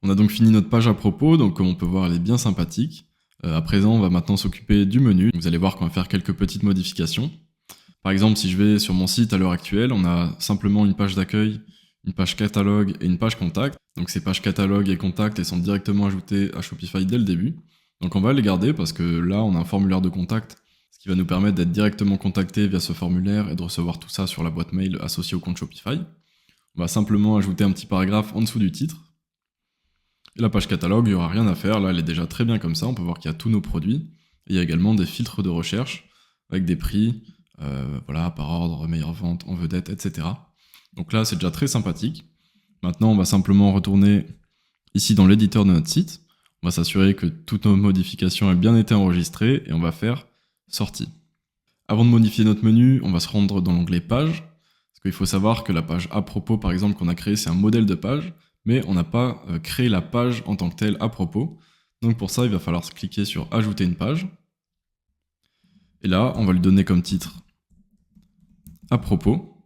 On a donc fini notre page à propos, donc comme on peut voir, elle est bien sympathique. À présent, on va maintenant s'occuper du menu. Vous allez voir qu'on va faire quelques petites modifications. Par exemple, si je vais sur mon site à l'heure actuelle, on a simplement une page d'accueil, une page catalogue et une page contact. Donc ces pages catalogue et contact, elles sont directement ajoutées à Shopify dès le début. Donc on va les garder parce que là, on a un formulaire de contact, ce qui va nous permettre d'être directement contacté via ce formulaire et de recevoir tout ça sur la boîte mail associée au compte Shopify. On va simplement ajouter un petit paragraphe en dessous du titre. Et la page catalogue, il n'y aura rien à faire, là elle est déjà très bien comme ça, on peut voir qu'il y a tous nos produits. Et il y a également des filtres de recherche avec des prix, voilà, par ordre, meilleure vente, en vedette, etc. Donc là c'est déjà très sympathique. Maintenant on va simplement retourner ici dans l'éditeur de notre site. On va s'assurer que toutes nos modifications aient bien été enregistrées et on va faire sortie. Avant de modifier notre menu, on va se rendre dans l'onglet page. Parce qu'il faut savoir que la page à propos par exemple qu'on a créée, c'est un modèle de page, mais on n'a pas créé la page en tant que telle à propos. Donc pour ça, il va falloir cliquer sur ajouter une page. Et là, on va lui donner comme titre à propos.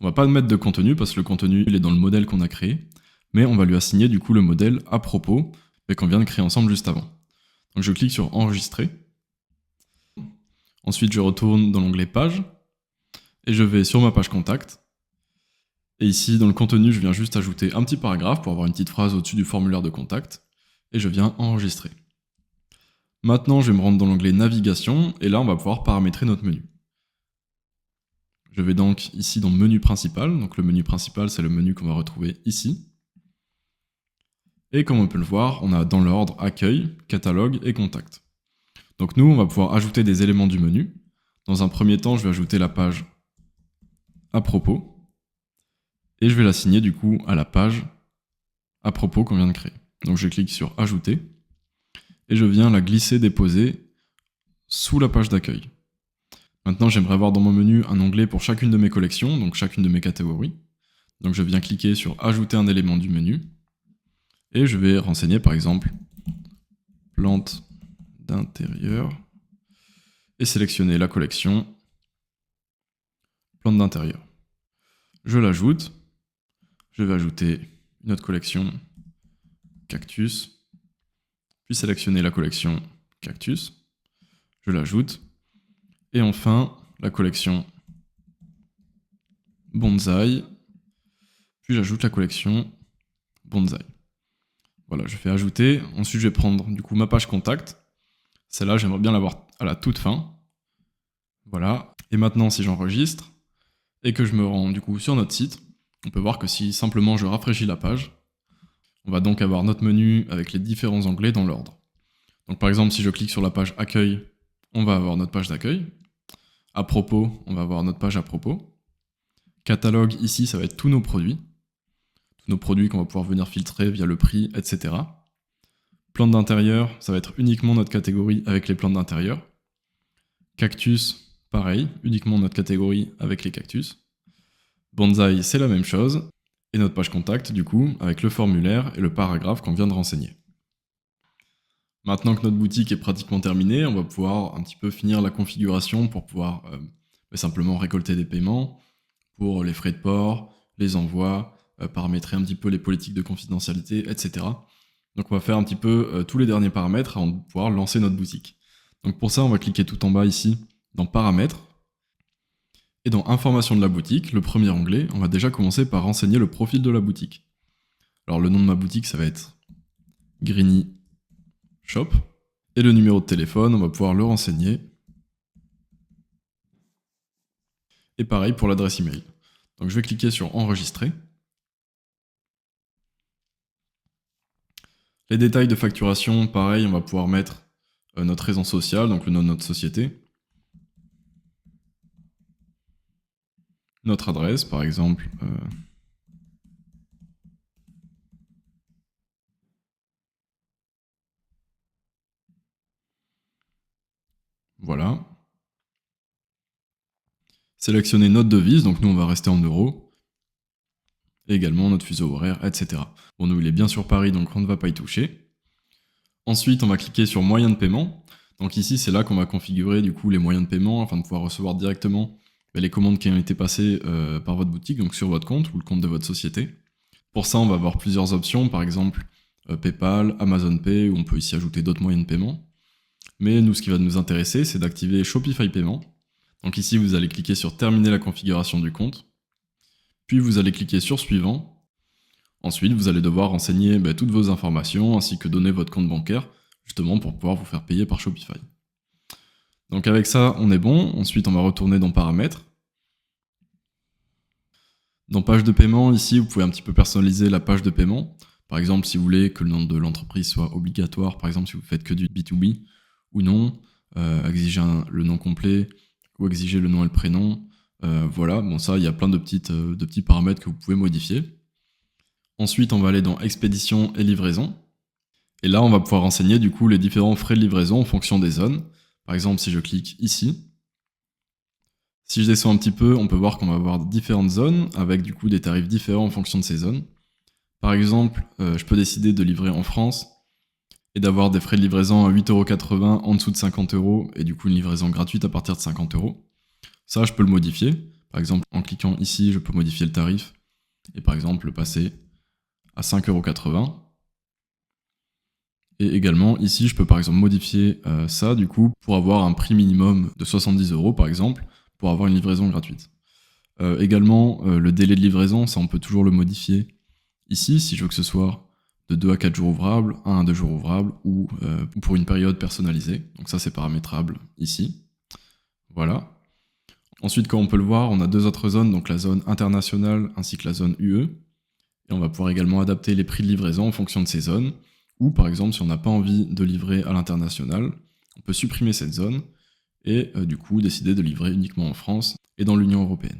On va pas mettre de contenu parce que le contenu il est dans le modèle qu'on a créé, mais on va lui assigner du coup le modèle à propos qu'on vient de créer ensemble juste avant. Donc je clique sur enregistrer. Ensuite, je retourne dans l'onglet page et je vais sur ma page contact. Et ici, dans le contenu, je viens juste ajouter un petit paragraphe pour avoir une petite phrase au-dessus du formulaire de contact. Et je viens enregistrer. Maintenant, je vais me rendre dans l'onglet navigation, et là, on va pouvoir paramétrer notre menu. Je vais donc ici dans menu principal. Donc le menu principal, c'est le menu qu'on va retrouver ici. Et comme on peut le voir, on a dans l'ordre accueil, catalogue et contact. Donc nous, on va pouvoir ajouter des éléments du menu. Dans un premier temps, je vais ajouter la page à propos. Et je vais l'assigner du coup à la page à propos qu'on vient de créer. Donc je clique sur ajouter et je viens la glisser déposer sous la page d'accueil. Maintenant j'aimerais avoir dans mon menu un onglet pour chacune de mes collections, donc chacune de mes catégories. Donc je viens cliquer sur ajouter un élément du menu et je vais renseigner par exemple plantes d'intérieur et sélectionner la collection plantes d'intérieur. Je l'ajoute. Je vais ajouter une autre collection, cactus, puis sélectionner la collection cactus. Je l'ajoute. Et enfin, la collection bonsaï, puis j'ajoute la collection bonsaï. Voilà, je fais ajouter. Ensuite, je vais prendre du coup ma page contact. Celle-là, j'aimerais bien l'avoir à la toute fin. Voilà. Et maintenant, si j'enregistre et que je me rends du coup sur notre site, on peut voir que si simplement je rafraîchis la page, on va donc avoir notre menu avec les différents onglets dans l'ordre. Donc par exemple, si je clique sur la page accueil, on va avoir notre page d'accueil. À propos, on va avoir notre page à propos. Catalogue, ici, ça va être tous nos produits. Tous nos produits qu'on va pouvoir venir filtrer via le prix, etc. Plantes d'intérieur, ça va être uniquement notre catégorie avec les plantes d'intérieur. Cactus, pareil, uniquement notre catégorie avec les cactus. Bonsaï, c'est la même chose. Et notre page contact, du coup, avec le formulaire et le paragraphe qu'on vient de renseigner. Maintenant que notre boutique est pratiquement terminée, on va pouvoir un petit peu finir la configuration pour pouvoir simplement récolter des paiements pour les frais de port, les envois, paramétrer un petit peu les politiques de confidentialité, etc. Donc on va faire un petit peu tous les derniers paramètres avant de pouvoir lancer notre boutique. Donc pour ça, on va cliquer tout en bas ici dans paramètres. Et dans Information de la boutique, le premier onglet, on va déjà commencer par renseigner le profil de la boutique. Alors le nom de ma boutique, ça va être Greeny Shop. Et le numéro de téléphone, on va pouvoir le renseigner. Et pareil pour l'adresse email. Donc je vais cliquer sur Enregistrer. Les détails de facturation, pareil, on va pouvoir mettre notre raison sociale, donc le nom de notre société. Notre adresse, par exemple. Voilà. Sélectionner notre devise, donc nous on va rester en euros. Et également notre fuseau horaire, etc. Bon, nous il est bien sur Paris, donc on ne va pas y toucher. Ensuite, on va cliquer sur moyens de paiement. Donc ici, c'est là qu'on va configurer du coup les moyens de paiement afin de pouvoir recevoir directement les commandes qui ont été passées par votre boutique, donc sur votre compte ou le compte de votre société. Pour ça, on va avoir plusieurs options, par exemple PayPal, Amazon Pay, ou on peut ici ajouter d'autres moyens de paiement. Mais nous, ce qui va nous intéresser, c'est d'activer Shopify Paiement. Donc ici, vous allez cliquer sur Terminer la configuration du compte. Puis vous allez cliquer sur Suivant. Ensuite, vous allez devoir renseigner toutes vos informations ainsi que donner votre compte bancaire, justement pour pouvoir vous faire payer par Shopify. Donc avec ça, on est bon. Ensuite, on va retourner dans Paramètres. Dans Page de paiement, ici, vous pouvez un petit peu personnaliser la page de paiement. Par exemple, si vous voulez que le nom de l'entreprise soit obligatoire, par exemple si vous faites que du B2B, ou non, exiger le nom complet, ou exiger le nom et le prénom. Voilà, bon ça, il y a plein de petits paramètres que vous pouvez modifier. Ensuite, on va aller dans Expédition et livraison. Et là, on va pouvoir renseigner du coup les différents frais de livraison en fonction des zones. Par exemple, si je clique ici, si je descends un petit peu, on peut voir qu'on va avoir différentes zones avec du coup des tarifs différents en fonction de ces zones. Par exemple, je peux décider de livrer en France et d'avoir des frais de livraison à 8,80€ en dessous de 50€ et du coup une livraison gratuite à partir de 50€. Ça, je peux le modifier. Par exemple, en cliquant ici, je peux modifier le tarif et par exemple le passer à 5,80€. Et également, ici, je peux par exemple modifier ça du coup pour avoir un prix minimum de 70€ par exemple, pour avoir une livraison gratuite. Également, le délai de livraison, ça on peut toujours le modifier ici, si je veux que ce soit de 2 à 4 jours ouvrables, 1 à 2 jours ouvrables, ou pour une période personnalisée. Donc ça, c'est paramétrable ici. Voilà. Ensuite, comme on peut le voir, on a deux autres zones, donc la zone internationale ainsi que la zone UE. Et on va pouvoir également adapter les prix de livraison en fonction de ces zones. Ou par exemple, si on n'a pas envie de livrer à l'international, on peut supprimer cette zone et du coup décider de livrer uniquement en France et dans l'Union européenne.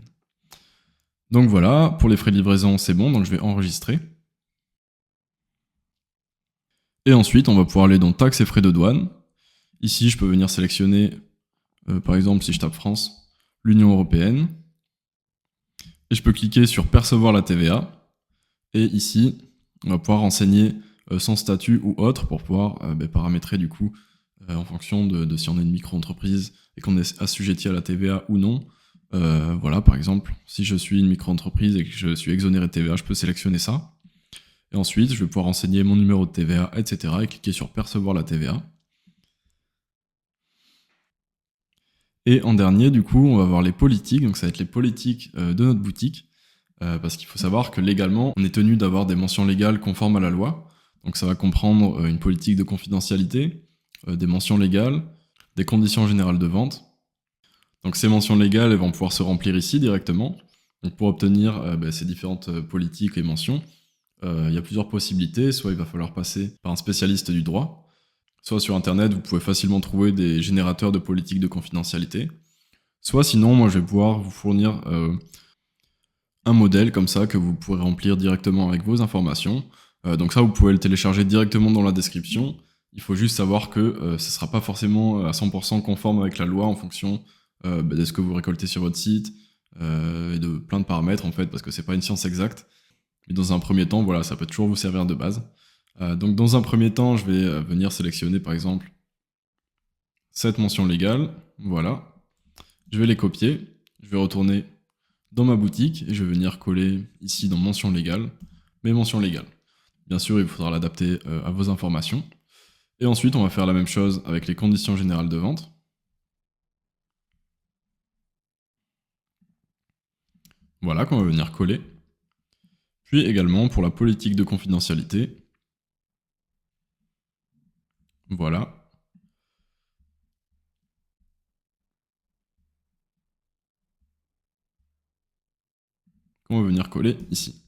Donc voilà, pour les frais de livraison, c'est bon, donc je vais enregistrer. Et ensuite, on va pouvoir aller dans taxes et frais de douane. Ici, je peux venir sélectionner, par exemple, si je tape France, l'Union européenne. Et je peux cliquer sur percevoir la TVA. Et ici, on va pouvoir renseigner son statut ou autre pour pouvoir paramétrer du coup en fonction de si on est une micro-entreprise et qu'on est assujetti à la TVA ou non. Voilà, par exemple, si je suis une micro-entreprise et que je suis exonéré de TVA, je peux sélectionner ça. Et ensuite, je vais pouvoir renseigner mon numéro de TVA, etc. et cliquer sur percevoir la TVA. Et en dernier, du coup, on va voir les politiques. Donc ça va être les politiques de notre boutique. Parce qu'il faut savoir que légalement, on est tenu d'avoir des mentions légales conformes à la loi. Donc ça va comprendre une politique de confidentialité, des mentions légales, des conditions générales de vente. Donc ces mentions légales, elles vont pouvoir se remplir ici directement. Donc pour obtenir ces différentes politiques et mentions, il y a plusieurs possibilités. Soit il va falloir passer par un spécialiste du droit, soit sur Internet, vous pouvez facilement trouver des générateurs de politiques de confidentialité. Soit sinon, moi je vais pouvoir vous fournir un modèle comme ça que vous pourrez remplir directement avec vos informations. Donc ça, vous pouvez le télécharger directement dans la description. Il faut juste savoir que ce ne sera pas forcément à 100% conforme avec la loi en fonction de ce que vous récoltez sur votre site et de plein de paramètres en fait, parce que c'est pas une science exacte. Mais dans un premier temps, voilà, ça peut toujours vous servir de base. Donc dans un premier temps, je vais venir sélectionner par exemple cette mention légale. Voilà. Je vais les copier. Je vais retourner dans ma boutique et je vais venir coller ici dans mention légale mes mentions légales. Bien sûr, il faudra l'adapter à vos informations. Et ensuite, on va faire la même chose avec les conditions générales de vente. voilà, qu'on va venir coller. Puis également pour la politique de confidentialité, voilà, qu'on va venir coller ici.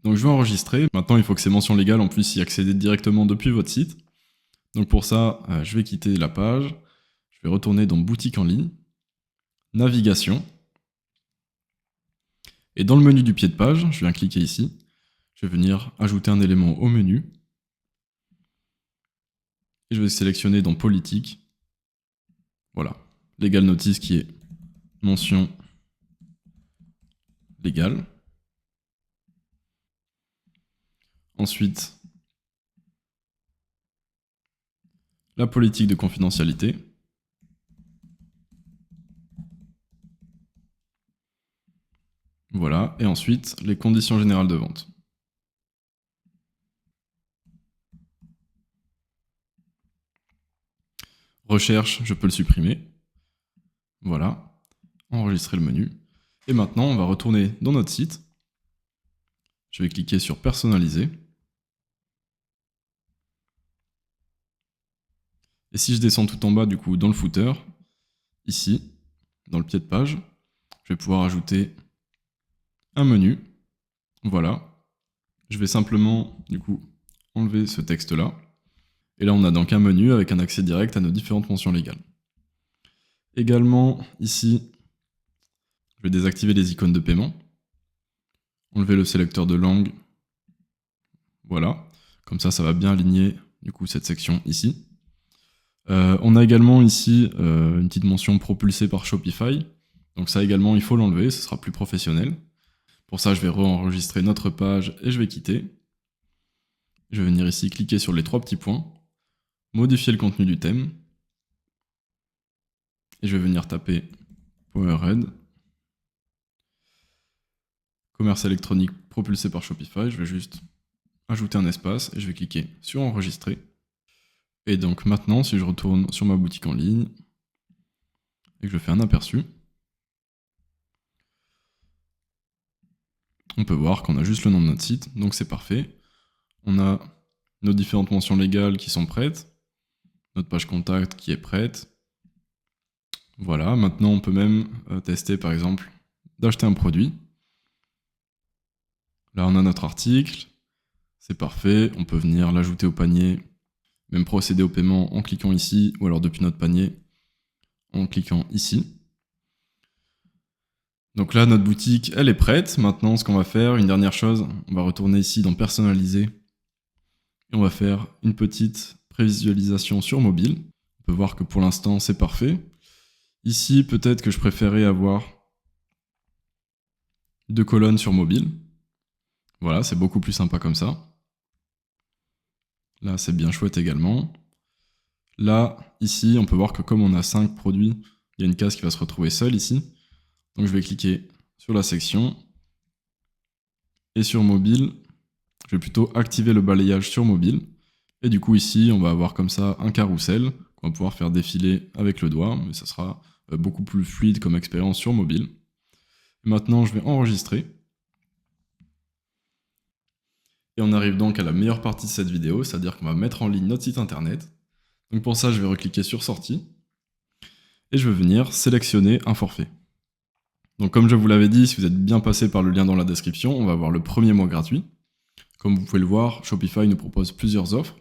Donc je vais enregistrer. Maintenant, il faut que ces mentions légales, on puisse y accéder directement depuis votre site. Donc pour ça, je vais quitter la page. Je vais retourner dans boutique en ligne, navigation. Et dans le menu du pied de page, je viens cliquer ici. Je vais venir ajouter un élément au menu. Et je vais sélectionner dans politique. Voilà, legal notice qui est mention légale. Ensuite, la politique de confidentialité. Voilà, et ensuite, les conditions générales de vente. Recherche, je peux le supprimer. Voilà, enregistrer le menu. Et maintenant, on va retourner dans notre site. Je vais cliquer sur personnaliser. Et si je descends tout en bas, du coup, dans le footer, ici, dans le pied de page, je vais pouvoir ajouter un menu. Voilà. Je vais simplement, du coup, enlever ce texte-là. Et là, on a donc un menu avec un accès direct à nos différentes mentions légales. Également, ici, je vais désactiver les icônes de paiement. Enlever le sélecteur de langue. Voilà. Comme ça va bien aligner, du coup, cette section ici. On a également ici une petite mention propulsée par Shopify. Donc ça également, il faut l'enlever, ce sera plus professionnel. Pour ça, je vais re-enregistrer notre page et je vais quitter. Je vais venir ici cliquer sur les 3 petits points, modifier le contenu du thème, et je vais venir taper Powerhead, commerce électronique propulsé par Shopify. Je vais juste ajouter un espace et je vais cliquer sur enregistrer. Et donc maintenant, si je retourne sur ma boutique en ligne et que je fais un aperçu, on peut voir qu'on a juste le nom de notre site, donc c'est parfait. On a nos différentes mentions légales qui sont prêtes, notre page contact qui est prête. Voilà, maintenant on peut même tester par exemple d'acheter un produit. Là on a notre article, c'est parfait, on peut venir l'ajouter au panier, même procéder au paiement en cliquant ici, ou alors depuis notre panier en cliquant ici. Donc là notre boutique elle est prête. Maintenant ce qu'on va faire, une dernière chose, on va retourner ici dans personnaliser et on va faire une petite prévisualisation sur mobile. On peut voir que pour l'instant c'est parfait. Ici peut-être que je préférais avoir 2 colonnes sur mobile. Voilà, c'est beaucoup plus sympa comme ça. Là, c'est bien chouette également. Là, ici, on peut voir que comme on a 5 produits, il y a une case qui va se retrouver seule ici. Donc je vais cliquer sur la section. Et sur mobile, je vais plutôt activer le balayage sur mobile. Et du coup, ici, on va avoir comme ça un carrousel qu'on va pouvoir faire défiler avec le doigt. Mais ça sera beaucoup plus fluide comme expérience sur mobile. Et maintenant, je vais enregistrer. Et on arrive donc à la meilleure partie de cette vidéo, c'est-à-dire qu'on va mettre en ligne notre site internet. Donc pour ça, je vais recliquer sur sortie. Et je vais venir sélectionner un forfait. Donc comme je vous l'avais dit, si vous êtes bien passé par le lien dans la description, on va avoir le premier mois gratuit. Comme vous pouvez le voir, Shopify nous propose plusieurs offres.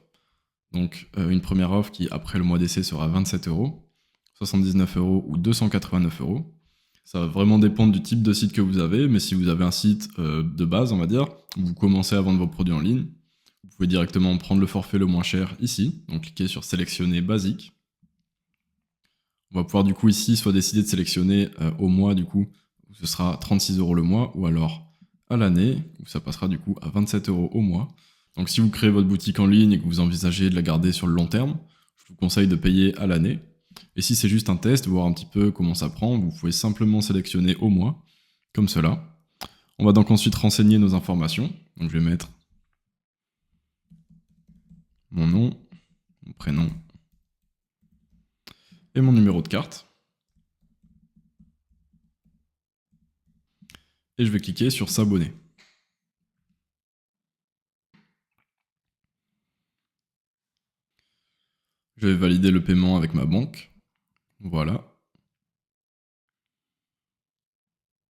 Donc une première offre qui, après le mois d'essai, sera 27 €, 79 € ou 289 €. Ça va vraiment dépendre du type de site que vous avez, mais si vous avez un site de base, on va dire, où vous commencez à vendre vos produits en ligne, vous pouvez directement prendre le forfait le moins cher ici, donc cliquez sur sélectionner basique. On va pouvoir du coup ici soit décider de sélectionner au mois du coup, où ce sera 36 € le mois, ou alors à l'année, où ça passera du coup à 27 € au mois. Donc si vous créez votre boutique en ligne et que vous envisagez de la garder sur le long terme, je vous conseille de payer à l'année. Et si c'est juste un test, voir un petit peu comment ça prend, vous pouvez simplement sélectionner au mois, comme cela. On va donc ensuite renseigner nos informations. Donc je vais mettre mon nom, mon prénom et mon numéro de carte. et je vais cliquer sur s'abonner. Je vais valider le paiement avec ma banque. Voilà.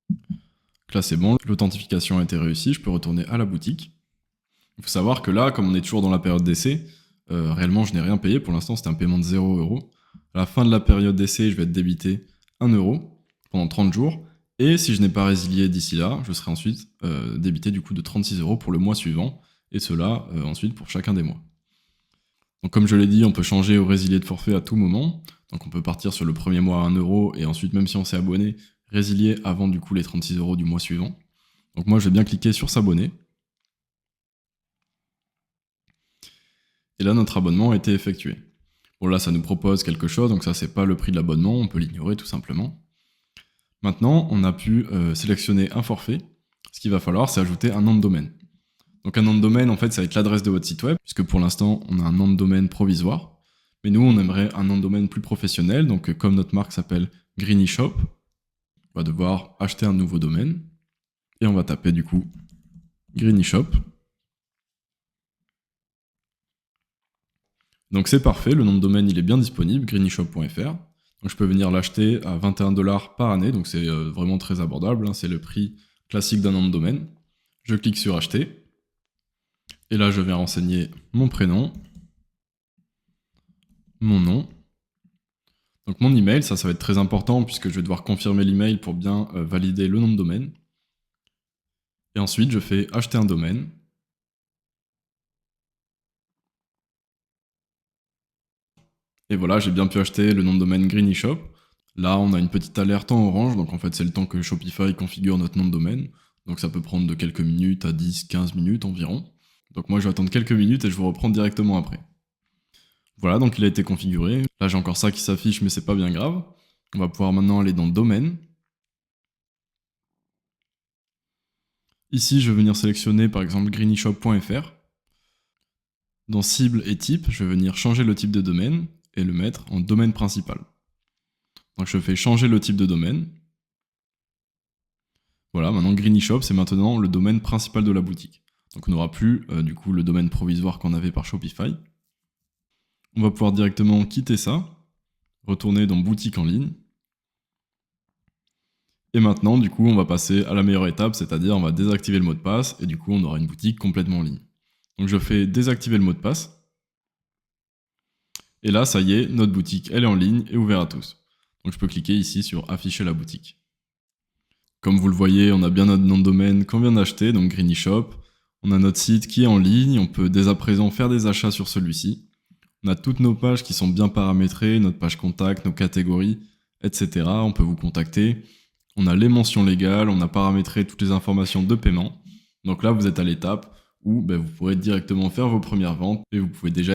Donc là c'est bon, l'authentification a été réussie, je peux retourner à la boutique. Il faut savoir que là, comme on est toujours dans la période d'essai, réellement je n'ai rien payé, pour l'instant c'était un paiement de 0 €. À la fin de la période d'essai, je vais être débité 1 € pendant 30 jours, et si je n'ai pas résilié d'ici là, je serai ensuite débité du coup de 36 € pour le mois suivant, et cela ensuite pour chacun des mois. Donc comme je l'ai dit, on peut changer ou résilier de forfait à tout moment, donc on peut partir sur le premier mois à 1 € et ensuite même si on s'est abonné, résilier avant du coup les 36 € du mois suivant. Donc moi je vais bien cliquer sur s'abonner. Et là notre abonnement a été effectué. Bon là ça nous propose quelque chose, donc ça c'est pas le prix de l'abonnement, on peut l'ignorer tout simplement. Maintenant on a pu sélectionner un forfait, ce qu'il va falloir c'est ajouter un nom de domaine. Donc un nom de domaine en fait ça va être l'adresse de votre site web, puisque pour l'instant on a un nom de domaine provisoire. Mais nous, on aimerait un nom de domaine plus professionnel, donc comme notre marque s'appelle Greeny Shop, on va devoir acheter un nouveau domaine, et on va taper du coup Greeny Shop. Donc c'est parfait, le nom de domaine il est bien disponible, greenyshop.fr. Donc je peux venir l'acheter à 21 $ par année, donc c'est vraiment très abordable, hein, c'est le prix classique d'un nom de domaine. Je clique sur acheter, et là je vais renseigner mon prénom, mon nom. Donc mon email, ça va être très important puisque je vais devoir confirmer l'email pour bien valider le nom de domaine. Et ensuite, je fais acheter un domaine. Et voilà, j'ai bien pu acheter le nom de domaine Greeny Shop. Là, on a une petite alerte en orange, donc en fait, c'est le temps que Shopify configure notre nom de domaine. Donc ça peut prendre de quelques minutes à 10-15 minutes environ. Donc moi, je vais attendre quelques minutes et je vous reprends directement après. Voilà, donc il a été configuré. Là, j'ai encore ça qui s'affiche, mais c'est pas bien grave. On va pouvoir maintenant aller dans Domaine. Ici, je vais venir sélectionner par exemple greenyshop.fr. Dans Cible et Type, je vais venir changer le type de domaine et le mettre en domaine principal. Donc je fais changer le type de domaine. Voilà, maintenant Greeny Shop, c'est maintenant le domaine principal de la boutique. Donc on n'aura plus du coup le domaine provisoire qu'on avait par Shopify. On va pouvoir directement quitter ça, retourner dans boutique en ligne. Et maintenant, du coup, on va passer à la meilleure étape, c'est-à-dire on va désactiver le mot de passe et du coup, on aura une boutique complètement en ligne. Donc je fais désactiver le mot de passe. Et là, ça y est, notre boutique, elle est en ligne et ouverte à tous. Donc je peux cliquer ici sur afficher la boutique. Comme vous le voyez, on a bien notre nom de domaine qu'on vient d'acheter, donc Greeny Shop. On a notre site qui est en ligne, on peut dès à présent faire des achats sur celui-ci. On a toutes nos pages qui sont bien paramétrées, notre page contact, nos catégories, etc. On peut vous contacter. On a les mentions légales, on a paramétré toutes les informations de paiement. Donc là, vous êtes à l'étape où vous pourrez directement faire vos premières ventes et vous pouvez déjà